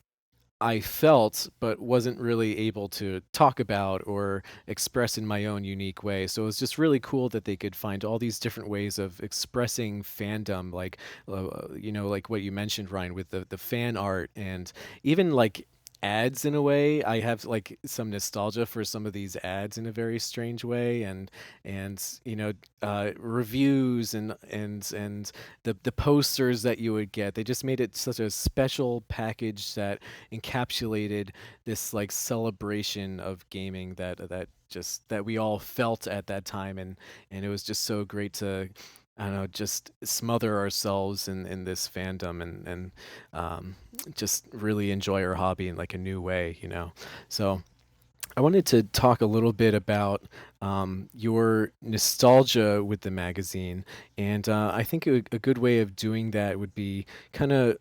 I felt, but wasn't really able to talk about or express in my own unique way. So it was just really cool that they could find all these different ways of expressing fandom, like like what you mentioned, Ryan, with the fan art and even like ads in a way. I have like some nostalgia for some of these ads in a very strange way, and reviews and the posters that you would get. They just made it such a special package that encapsulated this like celebration of gaming that we all felt at that time, and it was just so great to, I don't know, just smother ourselves in this fandom and um, just really enjoy our hobby in like a new way. So I wanted to talk a little bit about your nostalgia with the magazine, and I think a good way of doing that would be kind of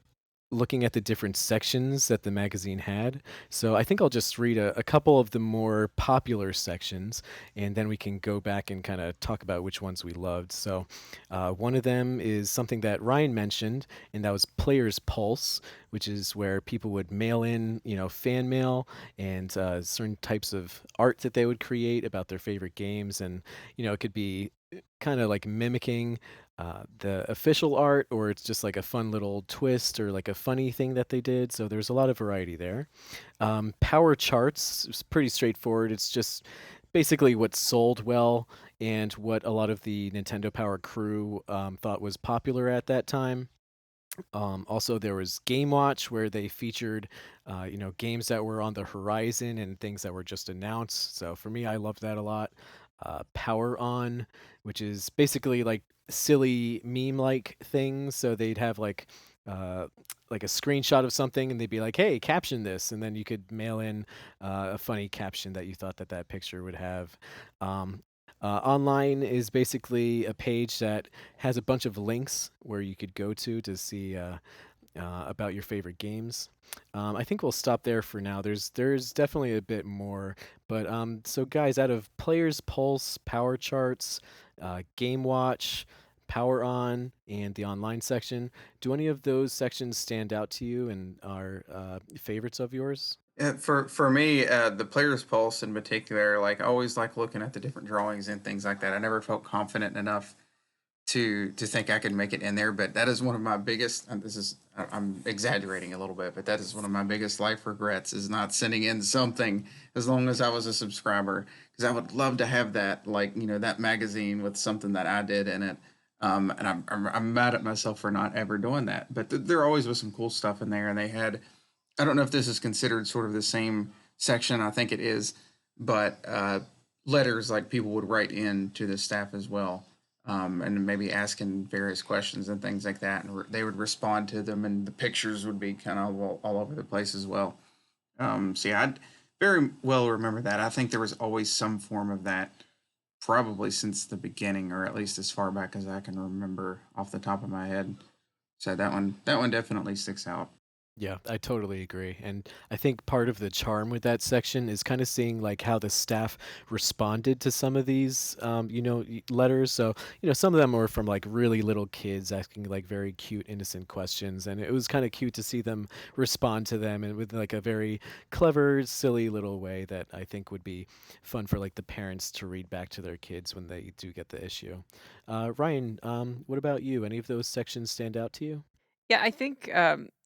looking at the different sections that the magazine had. So I think I'll just read a couple of the more popular sections, and then we can go back and kind of talk about which ones we loved. So one of them is something that Ryan mentioned, and that was Player's Pulse, which is where people would mail in, fan mail and certain types of art that they would create about their favorite games. And, it could be kind of like mimicking the official art, or it's just like a fun little twist or like a funny thing that they did. So there's a lot of variety there. Power charts is pretty straightforward. It's just basically what sold well and what a lot of the Nintendo Power crew thought was popular at that time. Also, there was Game Watch, where they featured, games that were on the horizon and things that were just announced. So for me, I loved that a lot. Power On, which is basically like silly meme-like things. So they'd have uh, like a screenshot of something, and they'd be like, "Hey, caption this," and then you could mail in a funny caption that you thought that picture would have. Um, Online is basically a page that has a bunch of links where you could go to see about your favorite games. I think we'll stop there for now. There's definitely a bit more, but so guys, out of Players Pulse, Power Charts, Game Watch, Power On, and the online section, do any of those sections stand out to you and are favorites of yours? For me, the player's pulse in particular, like I always like looking at the different drawings and things like that. I never felt confident enough to think I could make it in there, but that is one of my biggest. And I'm exaggerating a little bit, but that is one of my biggest life regrets is not sending in something as long as I was a subscriber, because I would love to have that, like that magazine with something that I did in it. And I'm mad at myself for not ever doing that. But there always was some cool stuff in there, and they had, I don't know if this is considered sort of the same section. I think it is, but letters like people would write in to the staff as well, and maybe asking various questions and things like that, and they would respond to them, and the pictures would be kind of all over the place as well. So yeah, I very well remember that. I think there was always some form of that, probably since the beginning, or at least as far back as I can remember off the top of my head. So that one definitely sticks out. Yeah, I totally agree. And I think part of the charm with that section is kind of seeing like how the staff responded to some of these, letters. So, some of them were from like really little kids asking like very cute, innocent questions. And it was kind of cute to see them respond to them and with like a very clever, silly little way that I think would be fun for like the parents to read back to their kids when they do get the issue. Ryan, what about you? Any of those sections stand out to you? Yeah, I think,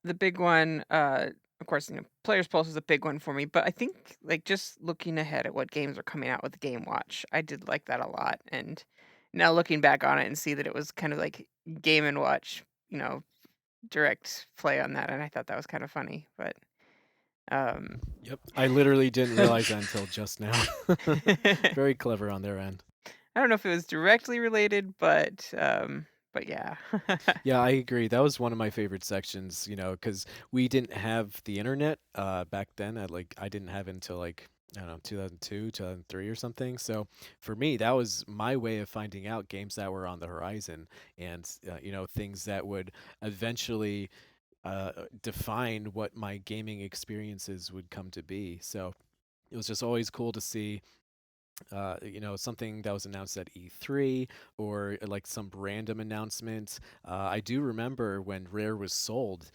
the big one, of course, Players Pulse is a big one for me, but I think, like, just looking ahead at what games are coming out with the Game Watch, I did like that a lot, and now looking back on it and see that it was kind of like Game& and Watch, direct play on that, and I thought that was kinda funny, but, Um, Yep. I literally didn't realize that until just now. Very clever on their end. I don't know if it was directly related, but yeah. Yeah, I agree. That was one of my favorite sections, because we didn't have the internet back then. I didn't have it until like, I don't know, 2002, 2003 or something. So for me, that was my way of finding out games that were on the horizon and, things that would eventually define what my gaming experiences would come to be. So it was just always cool to see something that was announced at E3 or like some random announcement. I do remember when Rare was sold,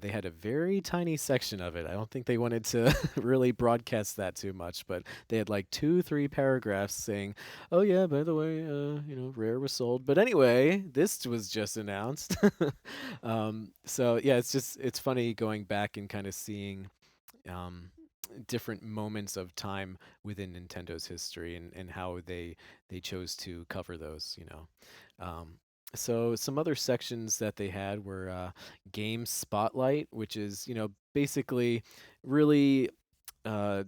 they had a very tiny section of it. I don't think they wanted to really broadcast that too much, but they had like 2, 3 paragraphs saying, "Oh yeah, by the way, Rare was sold." But anyway, this was just announced. So yeah, it's funny going back and kind of seeing. Um, Different moments of time within Nintendo's history and how they chose to cover those. Um, so some other sections that they had were Game Spotlight, which is basically really uh,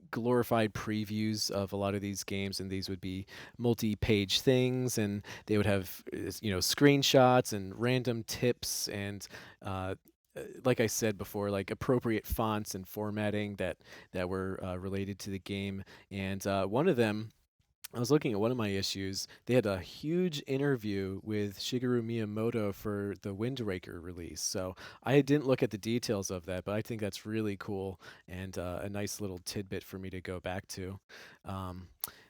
glorified previews of a lot of these games, and these would be multi-page things, and they would have screenshots and random tips and like I said before, like appropriate fonts and formatting that were related to the game. And one of them, I was looking at one of my issues. They had a huge interview with Shigeru Miyamoto for the Wind Waker release. So I didn't look at the details of that, but I think that's really cool and a nice little tidbit for me to go back to. Um,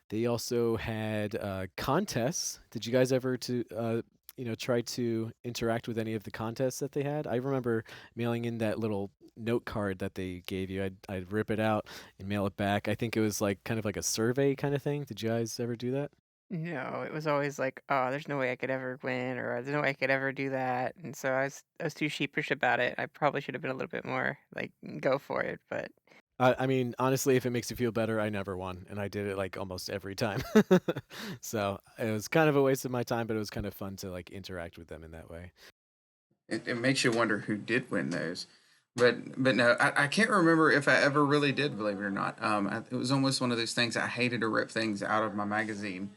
they also had contests. Did you guys ever try to interact with any of the contests that they had? I remember mailing in that little note card that they gave you. I'd rip it out and mail it back. I think it was like kind of like a survey kind of thing. Did you guys ever do that? No, it was always like, "Oh, there's no way I could ever win," or "There's no way I could ever do that," and so I was too sheepish about it. I probably should have been a little bit more like, "Go for it," but I mean, honestly, if it makes you feel better, I never won, and I did it like almost every time. So it was kind of a waste of my time, but it was kind of fun to like interact with them in that way. It makes you wonder who did win those. But no, I can't remember if I ever really did, believe it or not. It was almost one of those things I hated to rip things out of my magazine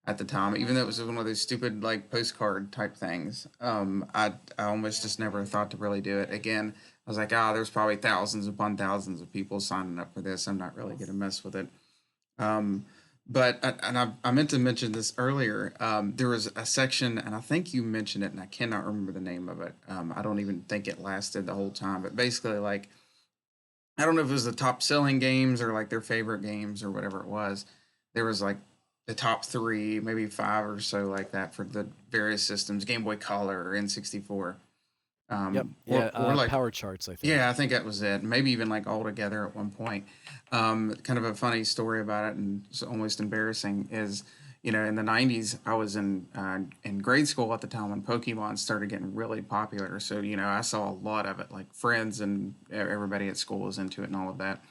at the time, even though it was one of those stupid like postcard type things. I almost just never thought to really do it. Again, I was like, there's probably thousands upon thousands of people signing up for this. I'm not really gonna mess with it. Um, but I meant to mention this earlier. There was a section, and I think you mentioned it, and I cannot remember the name of it. I don't even think it lasted the whole time. But basically, like I don't know if it was the top selling games or like their favorite games or whatever it was. There was like the top three, maybe five or so like that for the various systems, Game Boy Color or N64, Yep. or Yeah. like Power charts, I yeah, think. I think that was it. Maybe even like all together at one point. Kind of a funny story about it, and it's almost embarrassing. Is in the '90s, I was in grade school at the time when Pokemon started getting really popular. So I saw a lot of it. Like friends and everybody at school was into it and all of that.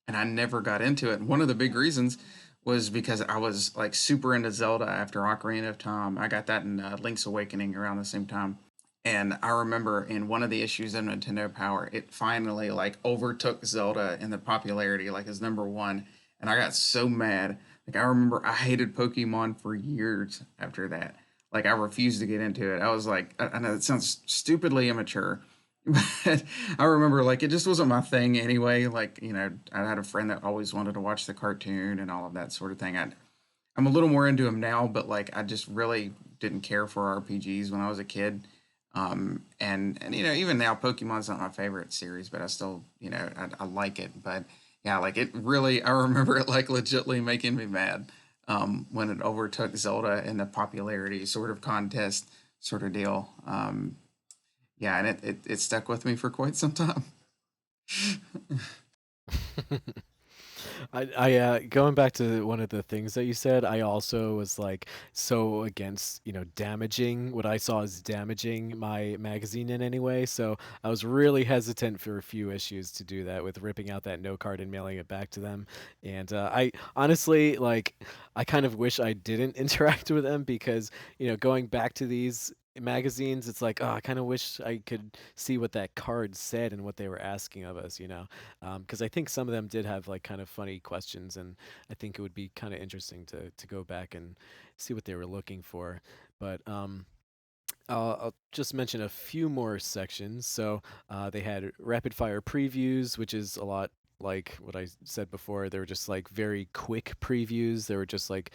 And I never got into it. And one of the big reasons was because I was like super into Zelda after Ocarina of Time. I got that in Link's Awakening around the same time. And I remember in one of the issues of Nintendo Power, it finally like overtook Zelda in the popularity, like as number one. And I got so mad. Like I remember I hated Pokemon for years after that. Like I refused to get into it. I was like, I know it sounds stupidly immature, but I remember like it just wasn't my thing anyway. Like I had a friend that always wanted to watch the cartoon and all of that sort of thing. I'm a little more into them now, but like I just really didn't care for RPGs when I was a kid. And even now Pokemon's not my favorite series, but I still I like it. But yeah, like it really I remember it like legitly making me mad when it overtook Zelda in the popularity sort of contest sort of deal. Yeah, and it stuck with me for quite some time. I going back to one of the things that you said, I also was like so against, damaging what I saw as damaging my magazine in any way. So I was really hesitant for a few issues to do that with ripping out that note card and mailing it back to them. And I honestly like I kind of wish I didn't interact with them because, going back to these magazines, it's like, oh, I kind of wish I could see what that card said and what they were asking of us, because I think some of them did have like kind of funny questions, and I think it would be kind of interesting to go back and see what they were looking for. But I'll just mention a few more sections. So they had rapid fire previews, which is a lot like what I said before. They were just like very quick previews. They were just like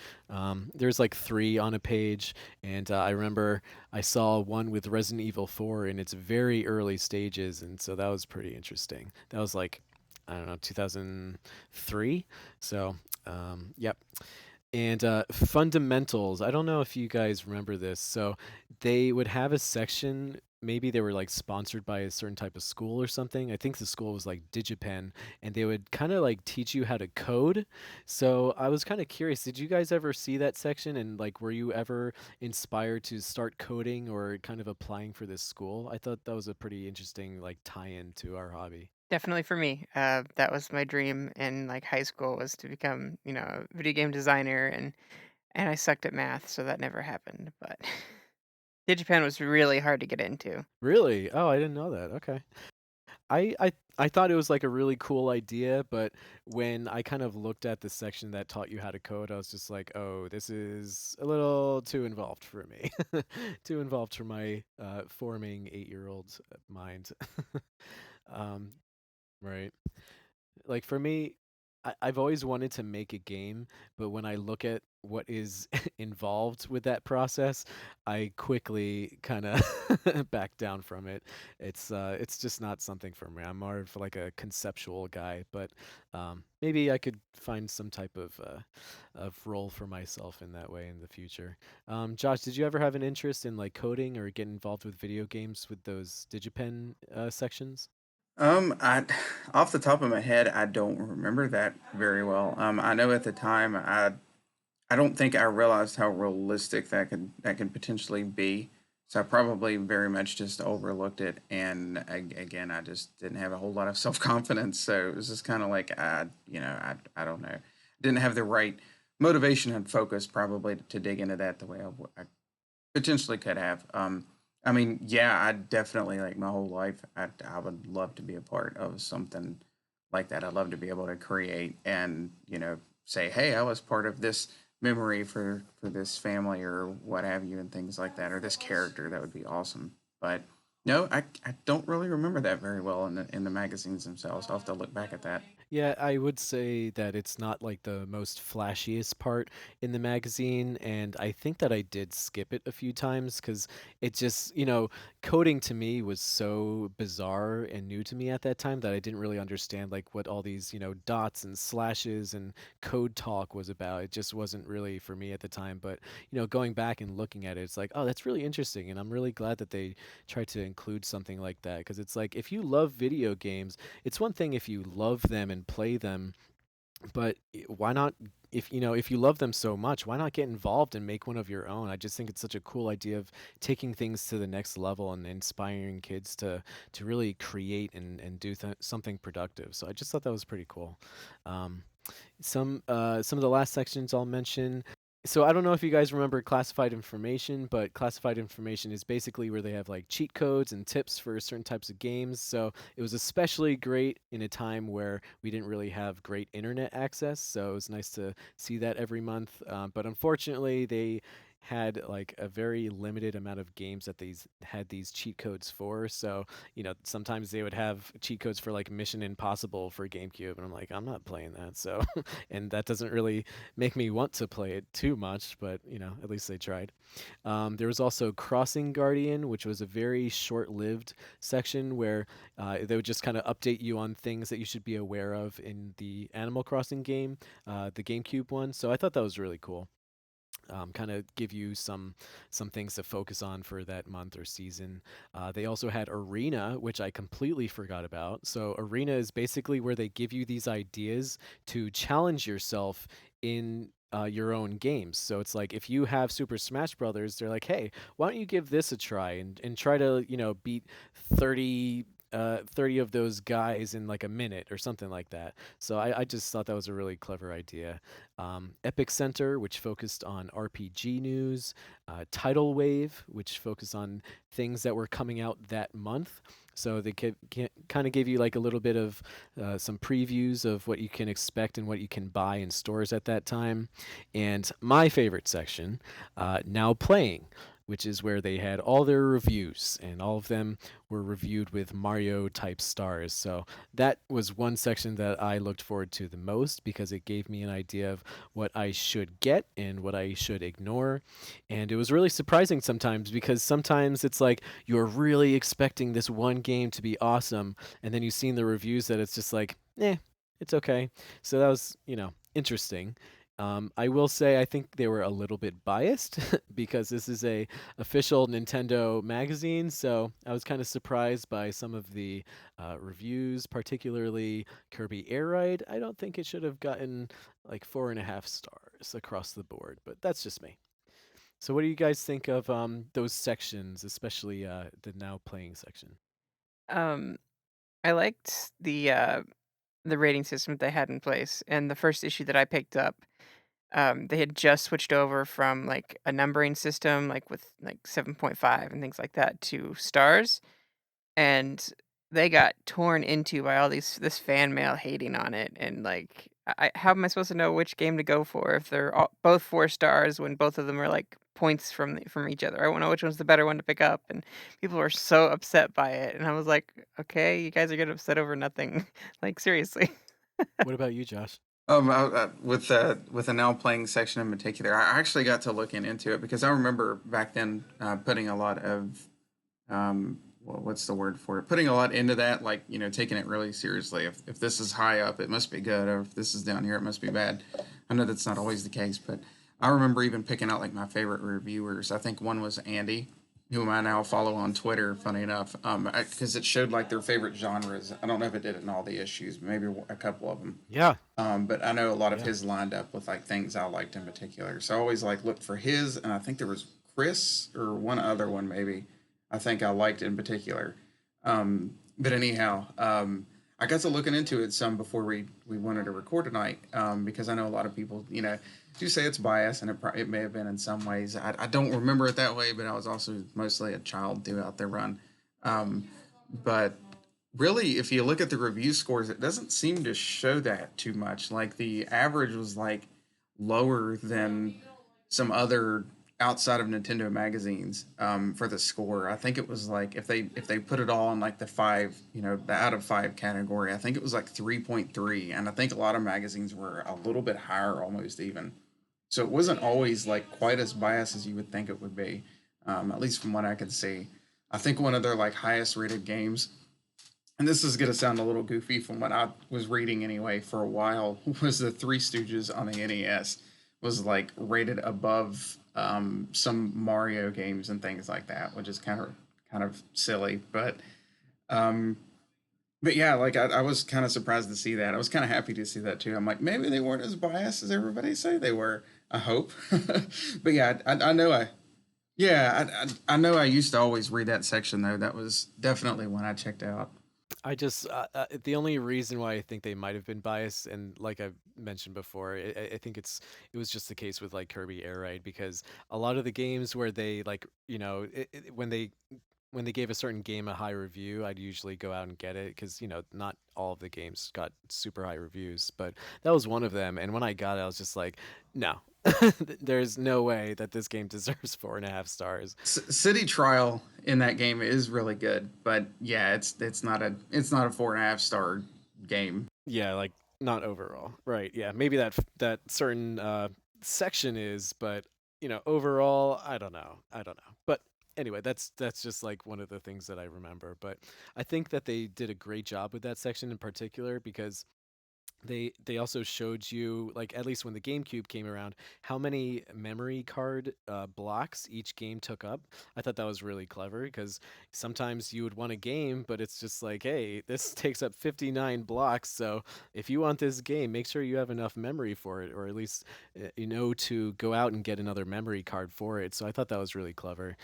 there's like three on a page, and I remember I saw one with Resident Evil 4 in its very early stages, and so that was pretty interesting. That was like I don't know 2003. So yep. And fundamentals, I don't know if you guys remember this. So they would have a section, maybe they were like sponsored by a certain type of school or something. I think the school was like DigiPen, and they would kind of like teach you how to code. So I was kind of curious, did you guys ever see that section? And like, were you ever inspired to start coding or kind of applying for this school? I thought that was a pretty interesting like tie-in to our hobby. Definitely for me. That was my dream in like high school was to become, a video game designer, and I sucked at math, so that never happened. But DigiPen was really hard to get into. Really? Oh, I didn't know that. Okay. I thought it was like a really cool idea, but when I kind of looked at the section that taught you how to code, I was just like, "Oh, this is a little too involved for me. Too involved for my forming 8-year-old mind." um, right. Like for me, I've always wanted to make a game, but when I look at what is involved with that process, I quickly kind of back down from it. It's just not something for me. I'm more of like a conceptual guy, but maybe I could find some type of role for myself in that way in the future. Josh, did you ever have an interest in like coding or get involved with video games with those DigiPen sections? I off the top of my head, I don't remember that very well. I know at the time I don't think I realized how realistic that could potentially be. So I probably very much just overlooked it, and again, I just didn't have a whole lot of self confidence. So it was just kind of like I don't know, didn't have the right motivation and focus probably to dig into that the way I potentially could have. I mean, yeah, I definitely like my whole life. I would love to be a part of something like that. I'd love to be able to create and say, hey, I was part of this memory for this family or what have you, and things like that, or this character. That would be awesome. But no, I don't really remember that very well in the magazines themselves. I'll have to look back at that. Yeah, I would say that it's not like the most flashiest part in the magazine, and I think that I did skip it a few times because it just, coding to me was so bizarre and new to me at that time that I didn't really understand like what all these, dots and slashes and code talk was about. It just wasn't really for me at the time, but going back and looking at it, it's like, oh, that's really interesting, and I'm really glad that they tried to include something like that because it's like if you love video games, it's one thing if you love them and play them, but why not if you love them so much, why not get involved and make one of your own? I just think it's such a cool idea of taking things to the next level and inspiring kids to really create and do something productive. So I just thought that was pretty cool. Um, some of the last sections I'll mention. So I don't know if you guys remember classified information, but classified information is basically where they have like cheat codes and tips for certain types of games. So it was especially great in a time where we didn't really have great internet access. So it was nice to see that every month. But unfortunately, they had like a very limited amount of games that these had these cheat codes for. So sometimes they would have cheat codes for like Mission Impossible for GameCube, and I'm like, I'm not playing that. So, and that doesn't really make me want to play it too much, but at least they tried. There was also Crossing Guardian, which was a very short-lived section where they would just kind of update you on things that you should be aware of in the Animal Crossing game, the GameCube one. So I thought that was really cool. Kind of give you some things to focus on for that month or season. They also had Arena, which I completely forgot about. So Arena is basically where they give you these ideas to challenge yourself in your own games. So it's like if you have Super Smash Brothers, they're like, hey, why don't you give this a try and try to beat 30 30 of those guys in like a minute or something like that. So I just thought that was a really clever idea. Epic Center, which focused on RPG news. Tidal Wave, which focused on things that were coming out that month. So they kind of gave you like a little bit of some previews of what you can expect and what you can buy in stores at that time. And my favorite section, Now Playing, which is where they had all their reviews, and all of them were reviewed with Mario type stars. So that was one section that I looked forward to the most because it gave me an idea of what I should get and what I should ignore. And it was really surprising sometimes because sometimes it's like you're really expecting this one game to be awesome, and then you see in the reviews that it's just like, it's okay. So that was, interesting. I will say I think they were a little bit biased because this is a official Nintendo magazine, so I was kind of surprised by some of the reviews, particularly Kirby Air Ride. I don't think it should have gotten like 4.5 stars across the board, but that's just me. So, what do you guys think of those sections, especially the Now Playing section? Um, I liked the rating system that they had in place, and the first issue that I picked up, they had just switched over from like a numbering system, like with like 7.5 and things like that, to stars, and they got torn into by all this fan mail hating on it, and like, how am I supposed to know which game to go for if they're both 4 stars when both of them are like points from each other? I won't know which one's the better one to pick up, and people were so upset by it, and I was like, okay, you guys are getting upset over nothing, like seriously. What about you, Josh? With the Now Playing section in particular, I actually got to looking into it because I remember back then putting a lot of what's the word for it? Putting a lot into that, like, taking it really seriously. If this is high up, it must be good, or if this is down here, it must be bad. I know that's not always the case, but I remember even picking out like my favorite reviewers. I think one was Andy, whom I now follow on Twitter. Funny enough, because it showed like their favorite genres. I don't know if it did it in all the issues, maybe a couple of them. Yeah, But I know a lot of yeah. his lined up with like things I liked in particular. So I always like looked for his, and I think there was Chris or one other one maybe. I think I liked in particular. But anyhow, I got to looking into it some before we wanted to record tonight because I know a lot of people, do say it's biased, and it may have been in some ways. I don't remember it that way, but I was also mostly a child throughout the run. Um, but really, if you look at the review scores, it doesn't seem to show that too much. Like the average was like lower than some other outside of Nintendo magazines for the score. I think it was like if they put it all in like the five, the out of five category, I think it was like 3.3, and I think a lot of magazines were a little bit higher, almost even. So it wasn't always like quite as biased as you would think it would be, at least from what I could see. I think one of their like highest rated games, and this is going to sound a little goofy from what I was reading anyway for a while, was the Three Stooges on the NES was like rated above some Mario games and things like that, which is kind of silly, um, but yeah, like I was kind of surprised to see that. I was kind of happy to see that too. I'm like, maybe they weren't as biased as everybody say they were. I hope, but yeah, I know I know I used to always read that section though. That was definitely one I checked out. I just the only reason why I think they might have been biased, and like I mentioned before, I think it was just the case with like Kirby Air Ride because a lot of the games where they like when they gave a certain game a high review, I'd usually go out and get it because not all of the games got super high reviews, but that was one of them. And when I got it, I was just like, no, there's no way that this game deserves 4.5 stars. City Trial in that game is really good, but yeah, it's not a 4.5 star game. Yeah, like not overall. Right. Yeah. Maybe that certain section is, but overall, I don't know. I don't know. But anyway, that's just like one of the things that I remember. But I think that they did a great job with that section in particular because they also showed you, like, at least when the GameCube came around, how many memory card blocks each game took up. I thought that was really clever because sometimes you would want a game, but it's just like, hey, this takes up 59 blocks, so if you want this game, make sure you have enough memory for it, or at least to go out and get another memory card for it. So I thought that was really clever.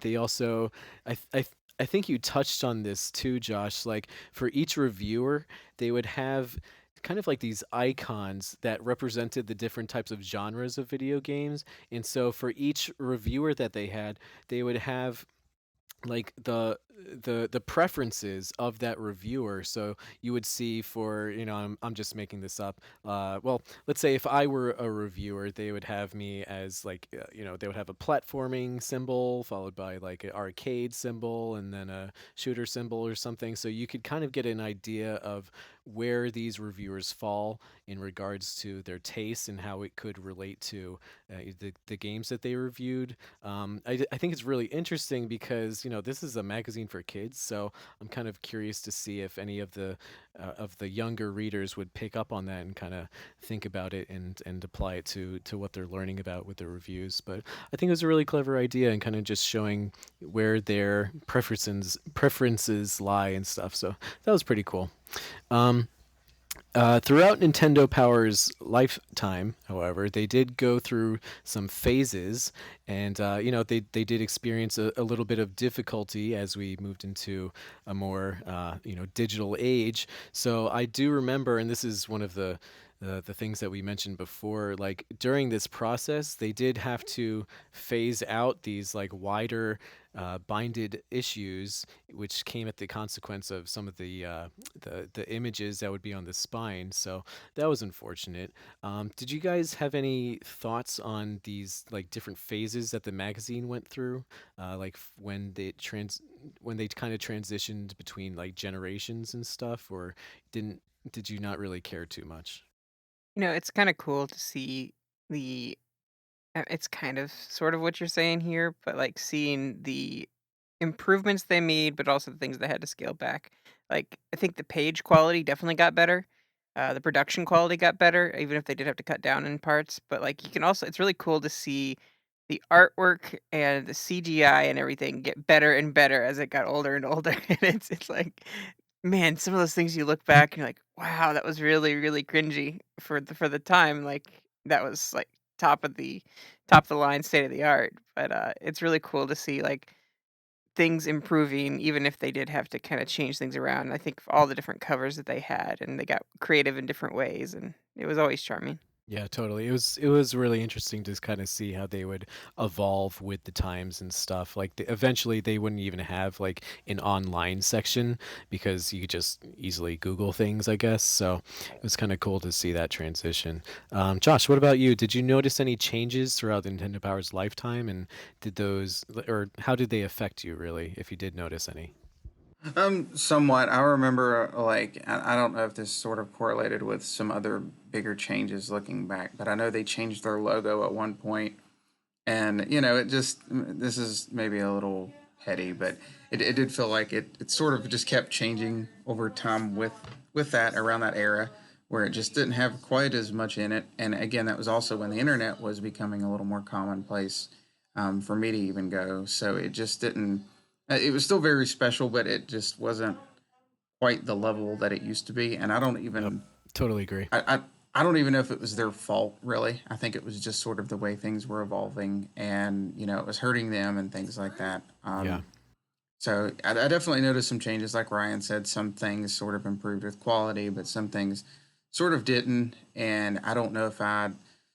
They also, I I think you touched on this too, Josh. Like for each reviewer, they would have kind of like these icons that represented the different types of genres of video games. And so for each reviewer that they had, they would have like the preferences of that reviewer. So you would see for, I'm just making this up, well, let's say if I were a reviewer, they would have me as like, they would have a platforming symbol followed by like an arcade symbol and then a shooter symbol or something, so you could kind of get an idea of where these reviewers fall in regards to their taste and how it could relate to the games that they reviewed. I think it's really interesting because this is a magazine for kids, so I'm kind of curious to see if any of the younger readers would pick up on that and kind of think about it and apply it to what they're learning about with the reviews. But I think it was a really clever idea and kind of just showing where their preferences lie and stuff. So that was pretty cool. Um, Throughout Nintendo Power's lifetime, however, they did go through some phases, and they did experience a little bit of difficulty as we moved into a more digital age. So I do remember, and this is one of the things that we mentioned before, like during this process they did have to phase out these like wider binded issues, which came at the consequence of some of the images that would be on the spine. So that was unfortunate. Did you guys have any thoughts on these like different phases that the magazine went through, like when they kind of transitioned between like generations and stuff, or did you not really care too much? It's kind of cool to see the it's kind of sort of what you're saying here, but like seeing the improvements they made, but also the things they had to scale back. Like I think the page quality definitely got better. The production quality got better, even if they did have to cut down in parts. But like you can also, it's really cool to see the artwork and the CGI and everything get better and better as it got older and older. And it's like, man, some of those things you look back and you're like, wow, that was really really cringy for the time. Like that was like top of the top of the line, state of the art. But it's really cool to see like things improving, even if they did have to kind of change things around. I think all the different covers that they had, and they got creative in different ways, and it was always charming. Yeah, totally. It was really interesting to kind of see how they would evolve with the times and stuff. Like eventually they wouldn't even have like an online section because you could just easily Google things, I guess. So it was kind of cool to see that transition. Josh, what about you? Did you notice any changes throughout the Nintendo Power's lifetime, and or how did they affect you really, if you did notice any? Somewhat. I remember, like, I don't know if this sort of correlated with some other bigger changes looking back, but I know they changed their logo at one point, and it just this is maybe a little petty, but it did feel like it sort of just kept changing over time with that around that era where it just didn't have quite as much in it. And again, that was also when the internet was becoming a little more commonplace for me to even go. So it just didn't. It was still very special, but it just wasn't quite the level that it used to be. And I don't Yep, even totally agree. I don't even know if it was their fault, really. I think it was just sort of the way things were evolving, and it was hurting them and things like that. Yeah. So I definitely noticed some changes, like Ryan said. Some things sort of improved with quality, but some things sort of didn't. And I don't know if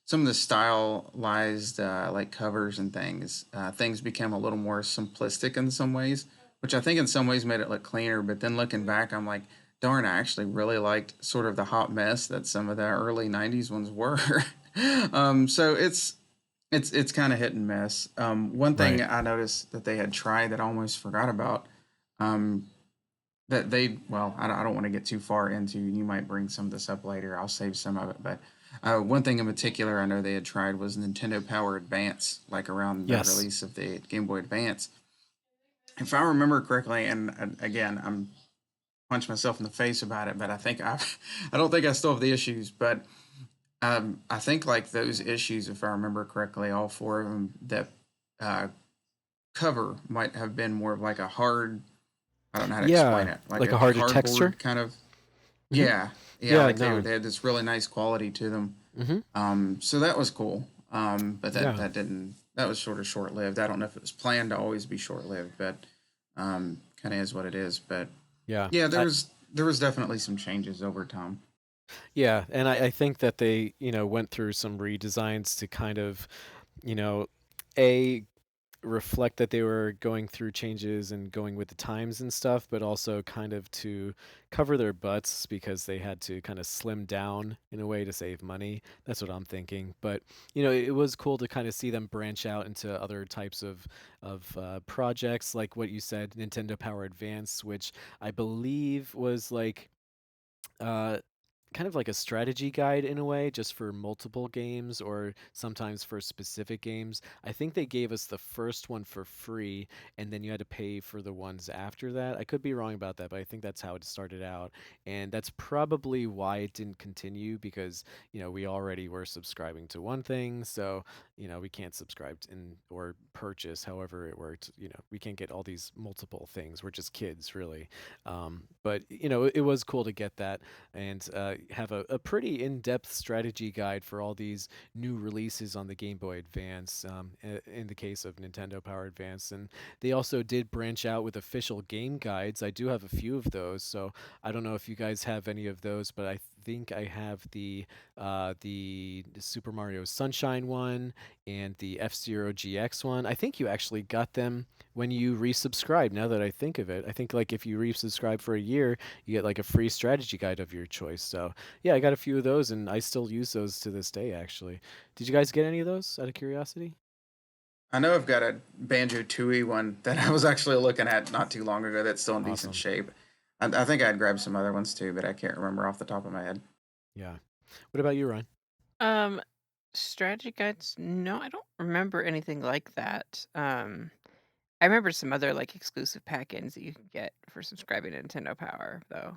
some of the stylized like covers and things became a little more simplistic in some ways, which I think in some ways made it look cleaner. But then looking back, I'm like, darn, I actually really liked sort of the hot mess that some of the early '90s ones were. So it's kind of hit and miss. One thing Right. I noticed that they had tried that I almost forgot about, um, that I don't want to get too far into. You might bring some of this up later. I'll save some of it. But one thing in particular I know they had tried was Nintendo Power Advance, like around the Yes. release of the Game Boy Advance. If I remember correctly, and again, I'm punch myself in the face about it, but I don't think I still have the issues, but I think like those issues, if I remember correctly, all four of them, that uh, cover might have been more of like a hard. I don't know how to explain Yeah, it, like like a a harder texture. cardboard kind of. Hmm. Yeah, yeah, Yeah, like no. they had this really nice quality to them. Hmm. So that was cool. But that Yeah. that didn't that was sort of short lived. I don't know if it was planned to always be short lived, but kind of is what it is. But Yeah. yeah, there was definitely some changes over time. Yeah, and I think that they, went through some redesigns to kind of, you know, a reflect that they were going through changes and going with the times and stuff, but also kind of to cover their butts because they had to kind of slim down in a way to save money. That's what I'm thinking. But it was cool to kind of see them branch out into other types of projects, like what you said, Nintendo Power Advance, which I believe was like. Uh, Kind of like a strategy guide in a way, just for multiple games or sometimes for specific games. I think they gave us the first one for free, and then you had to pay for the ones after that. I could be wrong about that, but I think that's how it started out. And that's probably why it didn't continue because, we already were subscribing to one thing. So, we can't subscribe or purchase, however it worked. We can't get all these multiple things. We're just kids, really. But, it was cool to get that and have a pretty in-depth strategy guide for all these new releases on the Game Boy Advance, in the case of Nintendo Power Advance. And they also did branch out with official game guides. I do have a few of those, so I don't know if you guys have any of those, but I think I have the Super Mario Sunshine one and the F-Zero GX one. I think you actually got them when you resubscribe. Now that I think of it, I think like if you resubscribe for a year, you get like a free strategy guide of your choice. So yeah, I got a few of those, and I still use those to this day. Actually, did you guys get any of those out of curiosity? I know I've got a Banjo Tooie one that I was actually looking at not too long ago. That's still in decent Awesome. shape. I think I'd grab some other ones too, but I can't remember off the top of my head. Yeah. What about you, Ryan? Um, strategy guides? No, I don't remember anything like that. I remember some other like exclusive pack-ins that you can get for subscribing to Nintendo Power, though.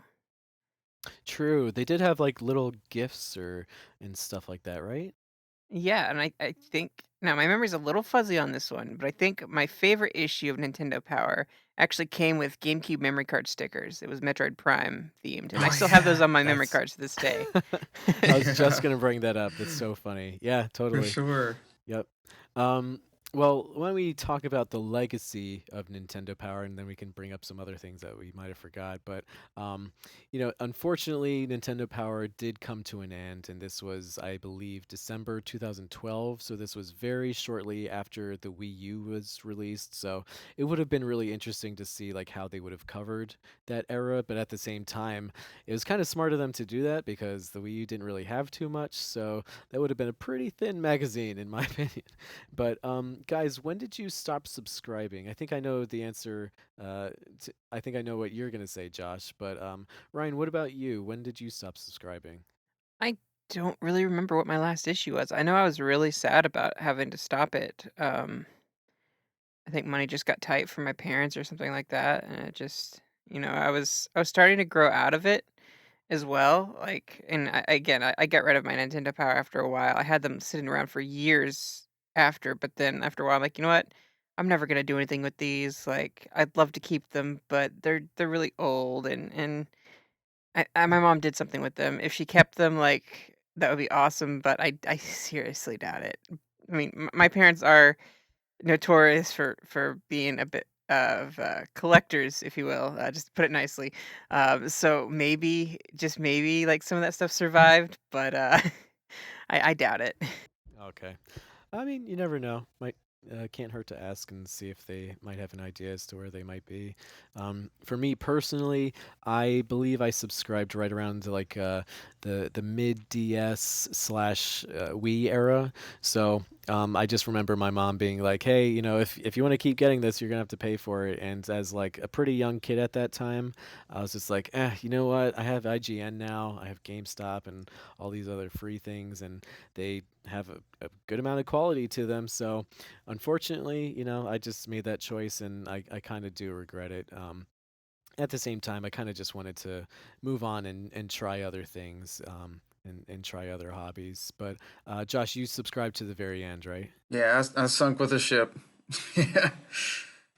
True. They did have like little gifts or and stuff like that, right? Yeah, and I think now my memory's a little fuzzy on this one, but I think my favorite issue of Nintendo Power actually came with GameCube memory card stickers. It was Metroid Prime themed, and I Oh still have those yeah, on my memory That's cards to this day. I was just yeah, gonna bring that up. That's so funny. Yeah, for totally. sure. Yep. Um, well, why don't we talk about the legacy of Nintendo Power, and then we can bring up some other things that we might have forgot. But, unfortunately, Nintendo Power did come to an end, and this was, I believe, December 2012. So this was very shortly after the Wii U was released. So it would have been really interesting to see like how they would have covered that era. But at the same time, it was kind of smart of them to do that because the Wii U didn't really have too much. So that would have been a pretty thin magazine, in my opinion. But guys, when did you stop subscribing? I think I know the answer. I think I know what you're gonna say, Josh. But Ryan, what about you? When did you stop subscribing? I don't really remember what my last issue was. I know I was really sad about having to stop it. I think money just got tight for my parents or something like that, and it just, I was starting to grow out of it as well. Like, and I got rid of my Nintendo Power after a while. I had them sitting around for years after, but then after a while, I'm like, you know what? I'm never gonna do anything with these. Like, I'd love to keep them, but they're really old, and my mom did something with them. If she kept them, like that would be awesome, but I seriously doubt it. I mean, my parents are notorious for being a bit of collectors, if you will, just to put it nicely. So maybe, just maybe, like some of that stuff survived, but I doubt it. Okay. I mean, you never know. Might can't hurt to ask and see if they might have an idea as to where they might be. For me personally, I believe I subscribed right around to like the mid DS slash Wii era. So I just remember my mom being like, "Hey, if you want to keep getting this, you're gonna have to pay for it." And as like a pretty young kid at that time, I was just like, you know what? I have IGN now. I have GameStop and all these other free things, and they have a good amount of quality to them. So, unfortunately, I just made that choice, and I kind of do regret it. At the same time, I kind of just wanted to move on and try other things, and try other hobbies. But Josh, you subscribed to the very end, right? Yeah, I sunk with a ship. Yeah.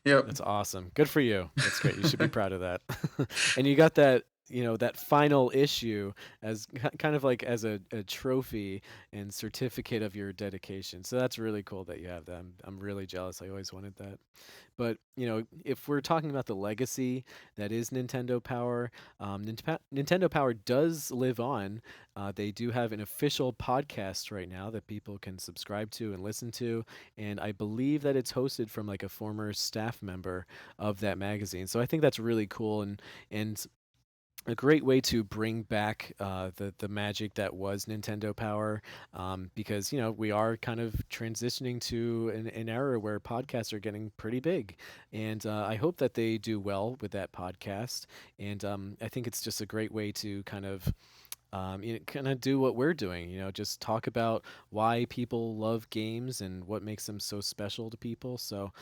Yep. That's awesome. Good for you. That's great. You should be proud of that. And you got that that final issue as kind of like as a trophy and certificate of your dedication. So that's really cool that you have that. I'm really jealous. I always wanted that. But if we're talking about the legacy that is Nintendo Power, Nintendo Power does live on. They do have an official podcast right now that people can subscribe to and listen to, and I believe that it's hosted from like a former staff member of that magazine. So I think that's really cool and a great way to bring back the magic that was Nintendo Power, because we are kind of transitioning to an era where podcasts are getting pretty big, and I hope that they do well with that podcast, and I think it's just a great way to kind of do what we're doing, just talk about why people love games and what makes them so special to people. So,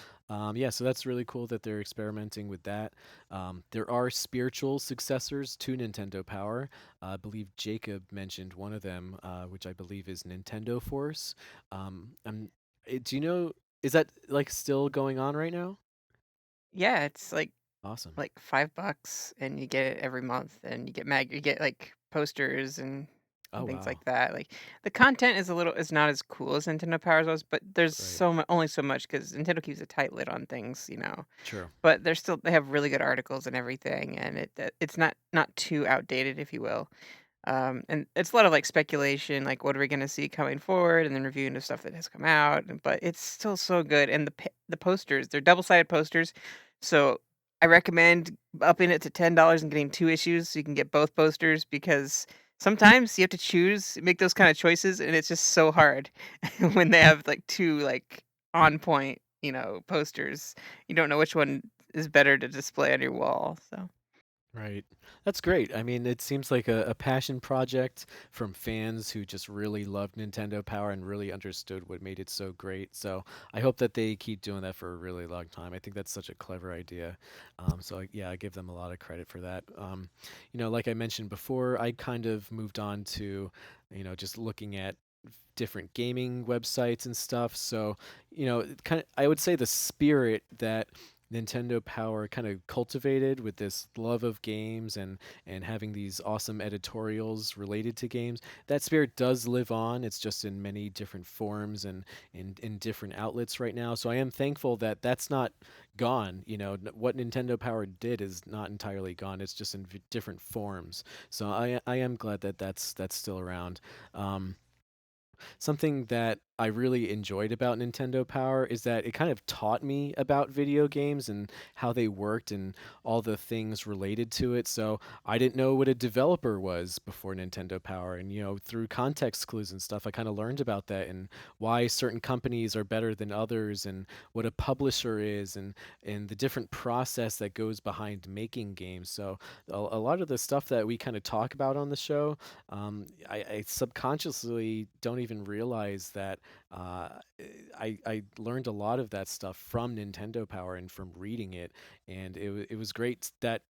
yeah, so that's really cool that they're experimenting with that. There are spiritual successors to Nintendo Power. I believe Jacob mentioned one of them, which I believe is Nintendo Force. Do you know, is that like still going on right now? Yeah, it's Awesome. like $5 and you get it every month and you get like posters Oh, and things wow. like that. Like the content is not as cool as Nintendo Powers was, but there's Right. only so much because Nintendo keeps a tight lid on things. True. But they have really good articles and everything, and it's not too outdated, if you will. And it's a lot of like speculation, like what are we going to see coming forward, and then reviewing the stuff that has come out. But it's still so good, and the posters, they're double-sided posters, so I recommend upping it to $10 and getting 2 issues so you can get both posters because sometimes you have to choose, make those kind of choices, and it's just so hard when they have like two like on point, posters. You don't know which one is better to display on your wall. So. Right. That's great. I mean, it seems like a passion project from fans who just really loved Nintendo Power and really understood what made it so great. So I hope that they keep doing that for a really long time. I think that's such a clever idea. Yeah, I give them a lot of credit for that. Like I mentioned before, I kind of moved on to, just looking at different gaming websites and stuff. So, kind of, I would say the spirit that Nintendo Power kind of cultivated with this love of games and having these awesome editorials related to games. That spirit does live on. It's just in many different forms and in different outlets right now. So I am thankful that that's not gone. What Nintendo Power did is not entirely gone. It's just in different forms. So I am glad that that's still around. Something that I really enjoyed about Nintendo Power is that it kind of taught me about video games and how they worked and all the things related to it. So I didn't know what a developer was before Nintendo Power. And, through context clues and stuff, I kind of learned about that and why certain companies are better than others and what a publisher is and the different process that goes behind making games. So a lot of the stuff that we kind of talk about on the show, I subconsciously don't even realize that uh, I learned a lot of that stuff from Nintendo Power and from reading it, and it was great that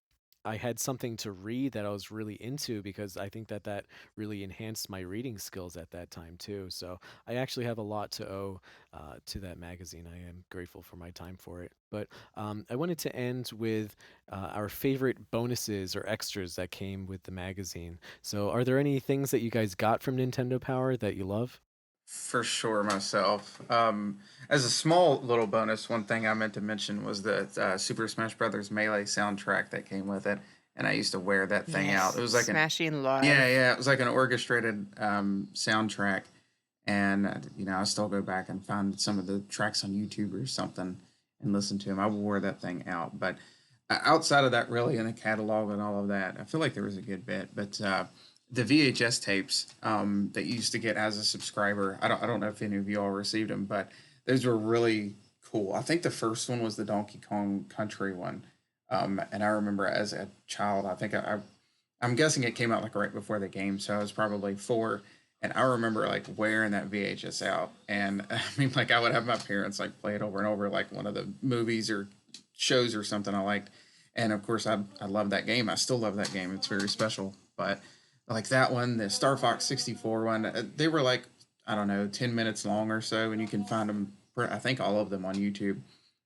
I had something to read that I was really into because I think that that really enhanced my reading skills at that time too. So I actually have a lot to owe to that magazine. I am grateful for my time for it. But I wanted to end with our favorite bonuses or extras that came with the magazine. So are there any things that you guys got from Nintendo Power that you love? For sure, myself. As a small little bonus, one thing I meant to mention was the Super Smash Brothers Melee soundtrack that came with it, and I used to wear that thing out. It Yes, was like an smashing yeah, live. yeah, it was like an orchestrated soundtrack, and I still go back and find some of the tracks on YouTube or something and listen to them. I wore that thing out, but outside of that, really, in the catalog and all of that, I feel like there was a good bit, but. The VHS tapes that you used to get as a subscriber. I don't know if any of you all received them, but those were really cool. I think the first one was the Donkey Kong Country one, and I remember as a child. I think I'm guessing it came out like right before the game, so I was probably 4. And I remember like wearing that VHS out, and I mean, like I would have my parents like play it over and over, like one of the movies or shows or something I liked. And of course, I love that game. I still love that game. It's very special. But like that one, the Star Fox 64 one, they were like, I don't know, 10 minutes long or so, and you can find them, I think all of them on YouTube.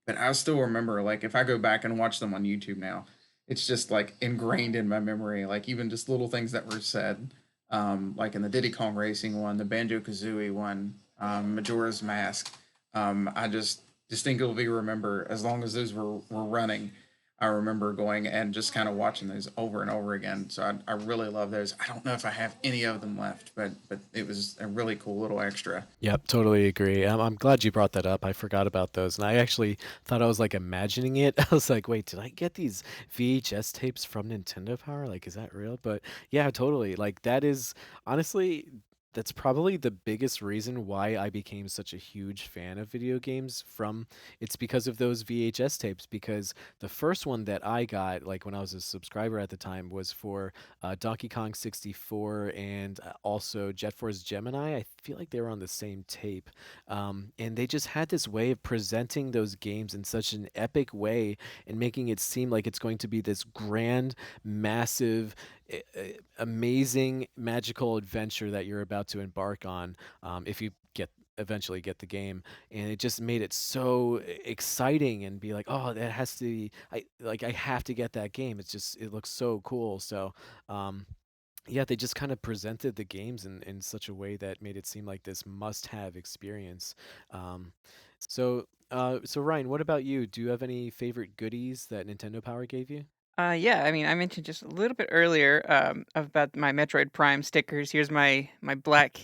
But I still remember, like, if I go back and watch them on YouTube now, it's just like ingrained in my memory. Like even just little things that were said, like in the Diddy Kong Racing one, the Banjo Kazooie one, Majora's Mask. I just distinctively remember as long as those were running. I remember going and just kind of watching those over and over again. So I really love those. I don't know if I have any of them left, but it was a really cool little extra. Yep, totally agree. I'm glad you brought that up. I forgot about those, and I actually thought I was like imagining it. I was like, wait, did I get these VHS tapes from Nintendo Power? Like, is that real? But yeah, totally. Like, that is honestly, that's probably the biggest reason why I became such a huge fan of video games from it's because of those VHS tapes because the first one that I got like when I was a subscriber at the time was for Donkey Kong 64 and also Jet Force Gemini. I feel like they were on the same tape. And they just had this way of presenting those games in such an epic way and making it seem like it's going to be this grand, massive, amazing, magical adventure that you're about to embark on if you eventually get the game, and it just made it so exciting and be like, oh, that has to be, I have to get that game. It's just it looks so cool. So um yeah, they just kind of presented the games in such a way that made it seem like this must-have experience. So Ryan, what about you? Do you have any favorite goodies that Nintendo Power gave you? Yeah, I mean, I mentioned just a little bit earlier about my Metroid Prime stickers. Here's my black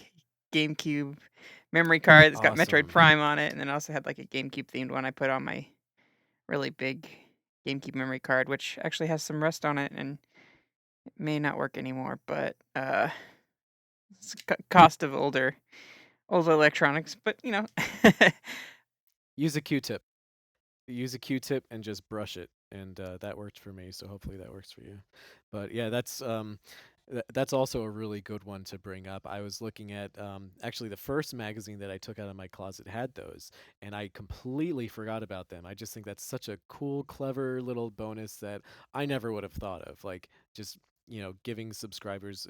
GameCube memory card that's got Metroid Awesome. Prime on it, and then I also had like a GameCube themed one I put on my really big GameCube memory card, which actually has some rust on it and it may not work anymore. But it's cost of older electronics. But you know, Use a Q-tip. Use a Q-tip and just brush it, and that worked for me. So hopefully that works for you. But yeah, that's also a really good one to bring up. I was looking at actually the first magazine that I took out of my closet had those, and I completely forgot about them. I just think that's such a cool, clever little bonus that I never would have thought of. Like just giving subscribers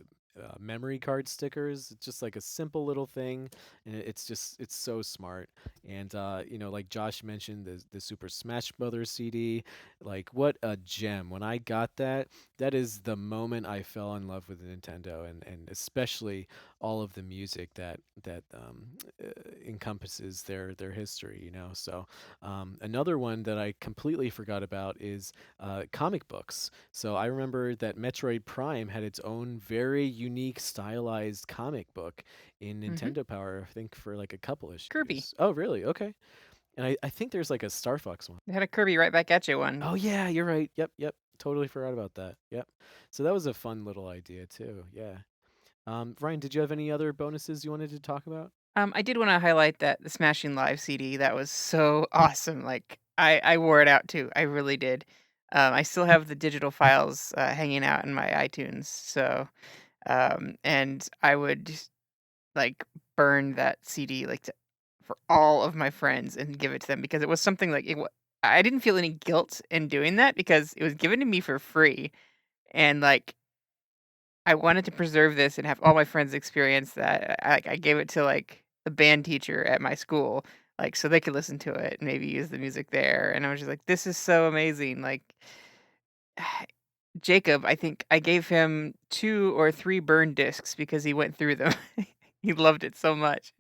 memory card stickers. It's just like a simple little thing, and it's so smart. And like Josh mentioned, the Super Smash Brothers CD, like what a gem! When I got that, that is the moment I fell in love with Nintendo, and especially all of the music that encompasses their history. So another one that I completely forgot about is comic books. So I remember that Metroid Prime had its own very unique stylized comic book in hmm Nintendo Power, I think for like a couple Kirby. issues. Oh, really? Okay. And I think there's like a Star Fox one. They had a Kirby right back at you one. Oh yeah, you're right. Yep, yep. Totally forgot about that. Yep. So that was a fun little idea too. Yeah. Ryan, did you have any other bonuses you wanted to talk about? I did want to highlight that the Smashing Live CD that was so awesome. Like I wore it out too. I really did. I still have the digital files hanging out in my iTunes. So and I would just, like burn that CD like for all of my friends and give it to them because it was something like I didn't feel any guilt in doing that because it was given to me for free and like I wanted to preserve this and have all my friends experience that. I gave it to, like, the band teacher at my school, like, so they could listen to it and maybe use the music there, and I was just like, "This is so amazing," like, Jacob, I think I gave him 2 or 3 burn discs because he went through them. He loved it so much.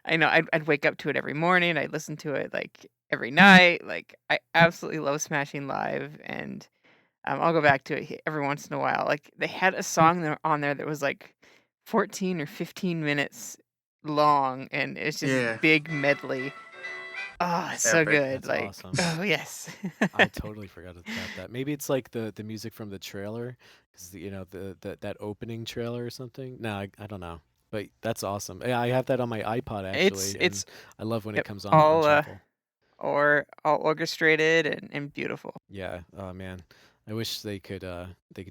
I know I'd wake up to it every morning, I'd listen to it, like, every night, like, I absolutely love Smashing Live, and I'll go back to it every once in a while. Like they had a song there on there that was like 14 or 15 minutes long, and it's just Yeah, big medley. Oh, it's so epic. good. That's Like, awesome. oh yes. I totally forgot about that. Maybe it's like the music from the trailer, because the that opening trailer or something. No, I don't know, but that's awesome. Yeah, I have that on my iPod it's actually, and it's I love when it yep, comes on all shuffle. or all orchestrated and beautiful. Yeah. Oh man, I wish they could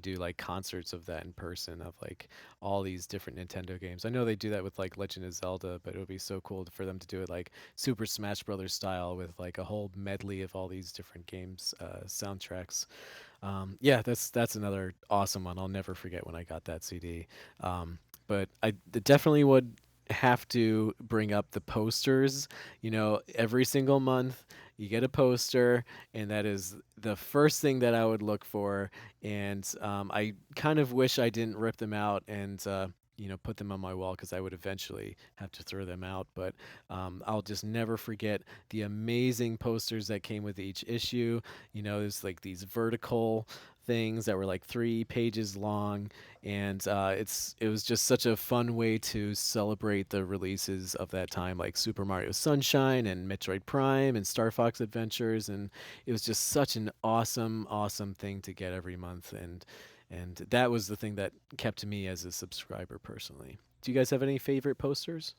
do like concerts of that in person of like all these different Nintendo games. I know they do that with like Legend of Zelda, but it would be so cool for them to do it like Super Smash Brothers style with like a whole medley of all these different games soundtracks. Yeah, that's another awesome one. I'll never forget when I got that CD. But I definitely would have to bring up the posters. Every single month you get a poster, and that is the first thing that I would look for. And I kind of wish I didn't rip them out and put them on my wall, because I would eventually have to throw them out. But I'll just never forget the amazing posters that came with each issue. There's like these vertical things that were like 3 pages long, and it was just such a fun way to celebrate the releases of that time, like Super Mario Sunshine and Metroid Prime and Star Fox Adventures, and it was just such an awesome thing to get every month, and that was the thing that kept me as a subscriber personally. Do you guys have any favorite posters?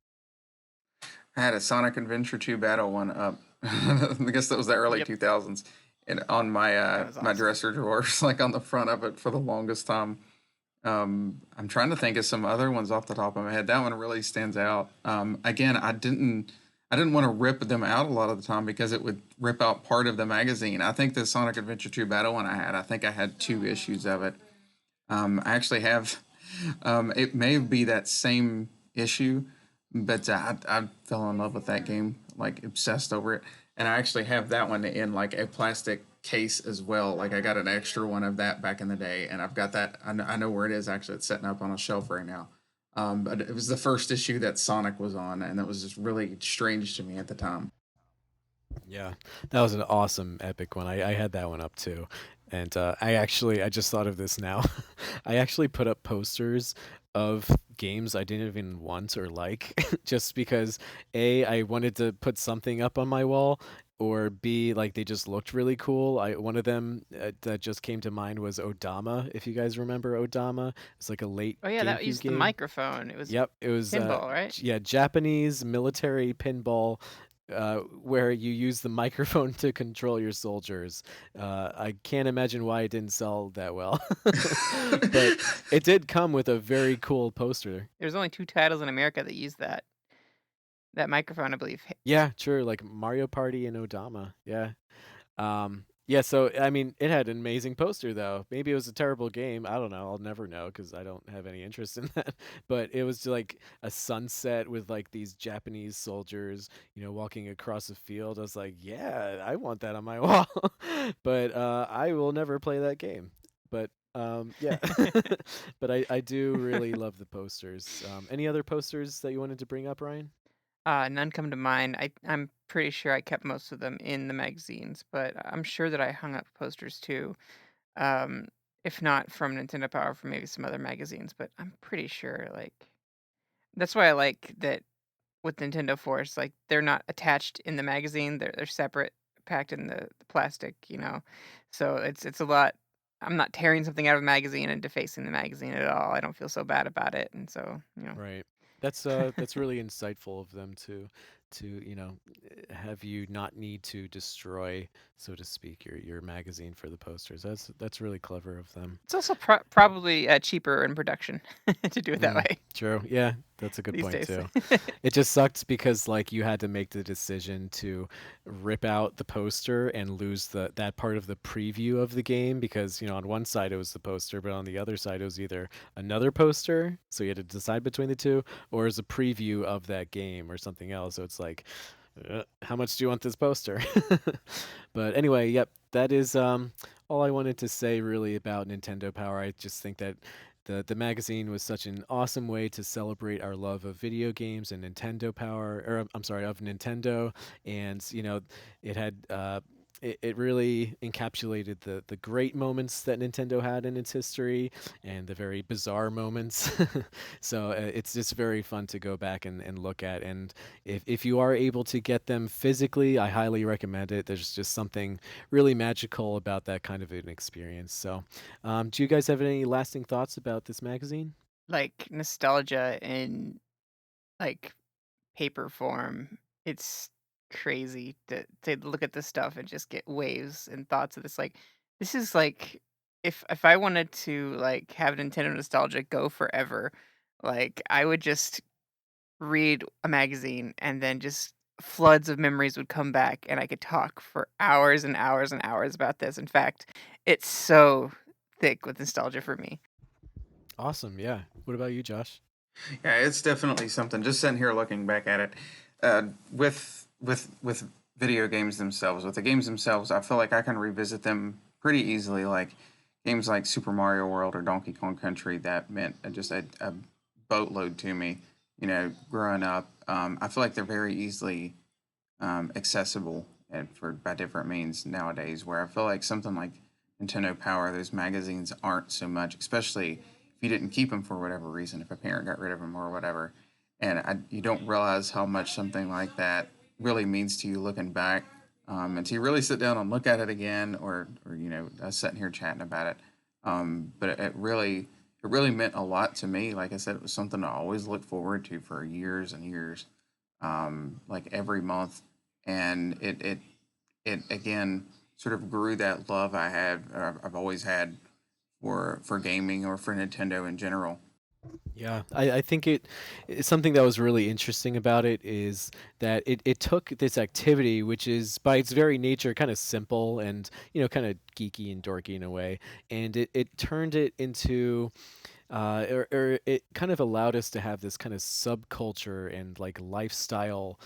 I had a Sonic Adventure 2 battle one up. I guess that was the early Yep, 2000s, and on my that was my awesome. dresser drawers, like on the front of it for the longest time. I'm trying to think of some other ones off the top of my head. That one really stands out. Again, I didn't want to rip them out a lot of the time because it would rip out part of the magazine. I think the Sonic Adventure 2 battle one I think I had 2 issues of it. I actually have, it may be that same issue, but I fell in love with that game, like obsessed over it. And I actually have that one in like a plastic case as well. Like I got an extra one of that back in the day, and I've got that. I know where it is actually. It's sitting up on a shelf right now. But it was the first issue that Sonic was on, and that was just really strange to me at the time. Yeah, that was an awesome epic one. I had that one up too. And I just thought of this now. I actually put up posters of games I didn't even want or like, just because A, I wanted to put something up on my wall, or B, like they just looked really cool. One of them that just came to mind was Odama, if you guys remember Odama. It's like a late Oh yeah, that GameCube used the game. microphone. It was Yep, it was pinball, right? yeah, Japanese military pinball, where you use the microphone to control your soldiers. I can't imagine why it didn't sell that well, but it did come with a very cool poster. There's only 2 titles in America that use that microphone, I believe. Yeah, sure, like Mario Party and Odama. Yeah. Yeah, so I mean, it had an amazing poster though. Maybe it was a terrible game. I don't know. I'll never know because I don't have any interest in that. But it was like a sunset with like these Japanese soldiers, walking across a field. I was like, yeah, I want that on my wall. But I will never play that game. But yeah. But I do really love the posters. Any other posters that you wanted to bring up, Ryan? None come to mind. I'm pretty sure I kept most of them in the magazines, but I'm sure that I hung up posters too. Um, if not from Nintendo Power, from maybe some other magazines, but I'm pretty sure, like, that's why I like that with Nintendo Force, like, they're not attached in the magazine. They're separate, packed in the plastic. So it's a lot. I'm not tearing something out of the magazine and defacing the magazine at all. I don't feel so bad about it, and so. Right. That's really insightful of them to have you not need to destroy, so to speak, your magazine for the posters. That's really clever of them. It's also probably cheaper in production to do it that way True. Yeah, that's a good these point days. too. It just sucked because like you had to make the decision to rip out the poster and lose that part of the preview of the game, because on one side it was the poster, but on the other side it was either another poster, so you had to decide between the two, or as a preview of that game or something else. So it's like, how much do you want this poster? But anyway, yep, that is all I wanted to say really about Nintendo Power. I just think that the magazine was such an awesome way to celebrate our love of video games and Nintendo Power, or I'm sorry, of Nintendo. And it had it really encapsulated the great moments that Nintendo had in its history, and the very bizarre moments. So it's just very fun to go back and look at. And if you are able to get them physically, I highly recommend it. There's just something really magical about that kind of an experience. So, do you guys have any lasting thoughts about this magazine? Like nostalgia in like paper form. It's crazy to look at this stuff and just get waves and thoughts of this. Like, this is like, if I wanted to like have Nintendo nostalgia go forever, like I would just read a magazine and then just floods of memories would come back and I could talk for hours and hours and hours about this. In fact, it's so thick with nostalgia for me. Awesome. Yeah. What about you, Josh? Yeah, it's definitely something. Just sitting here looking back at it, uh, with video games themselves, with the games themselves, I feel like I can revisit them pretty easily. Like games like Super Mario World or Donkey Kong Country, that meant just a boatload to me. Growing up, I feel like they're very easily accessible and for by different means nowadays. Where I feel like something like Nintendo Power, those magazines aren't so much, especially if you didn't keep them for whatever reason, if a parent got rid of them or whatever, and you don't realize how much something like that really means to you looking back. Until you really sit down and look at it again, or us sitting here chatting about it. But it really meant a lot to me. Like I said, it was something I always looked forward to for years and years, like every month, and it again sort of grew that love I had, I've always had for gaming or for Nintendo in general. Yeah, I think it's something that was really interesting about it is that it took this activity, which is by its very nature kind of simple and kind of geeky and dorky in a way, and it turned it into or it kind of allowed us to have this kind of subculture and like lifestyle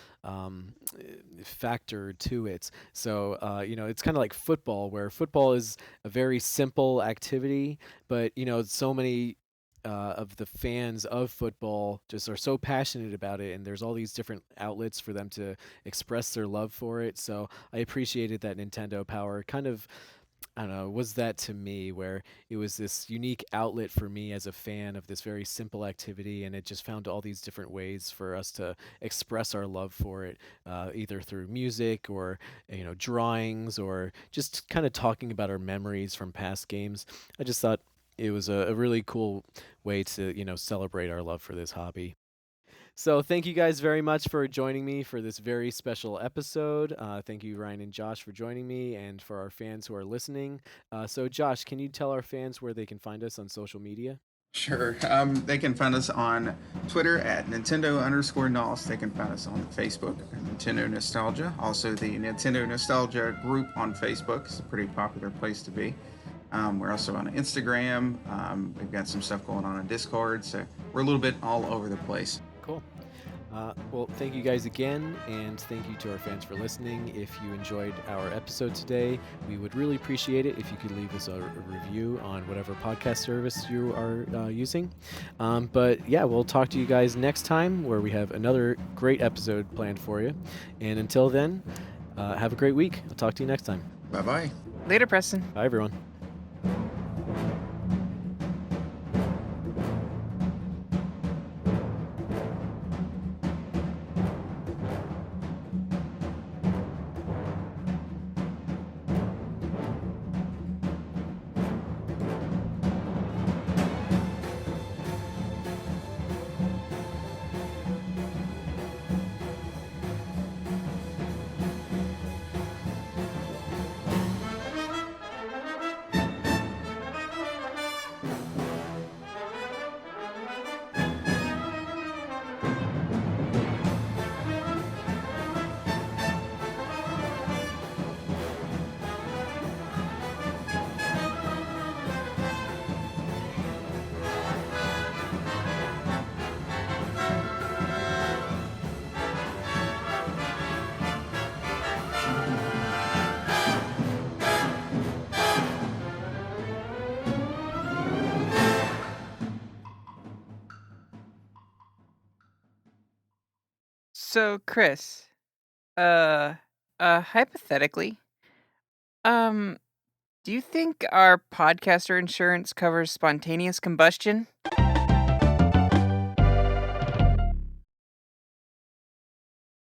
factor to it. So it's kind of like football, where football is a very simple activity, but so many of the fans of football just are so passionate about it, and there's all these different outlets for them to express their love for it. So I appreciated that Nintendo Power kind of, I don't know, was that to me, where it was this unique outlet for me as a fan of this very simple activity, and it just found all these different ways for us to express our love for it, either through music or drawings or just kind of talking about our memories from past games. I just thought it was a really cool way to celebrate our love for this hobby. So thank you guys very much for joining me for this very special episode. Thank you, Ryan and Josh, for joining me, and for our fans who are listening. So Josh, can you tell our fans where they can find us on social media? Sure. They can find us on Twitter at Nintendo_NOS. They can find us on Facebook at Nintendo Nostalgia. Also, the Nintendo Nostalgia group on Facebook is a pretty popular place to be. We're also on Instagram. We've got some stuff going on Discord. So we're a little bit all over the place. Cool. Well, thank you guys again, and thank you to our fans for listening. If you enjoyed our episode today, we would really appreciate it if you could leave us a review on whatever podcast service you are using. But yeah, we'll talk to you guys next time, where we have another great episode planned for you. And until then, have a great week. I'll talk to you next time. Bye bye. Later, Preston. Bye, everyone. So, Chris, uh, hypothetically, um, do you think our podcaster insurance covers spontaneous combustion?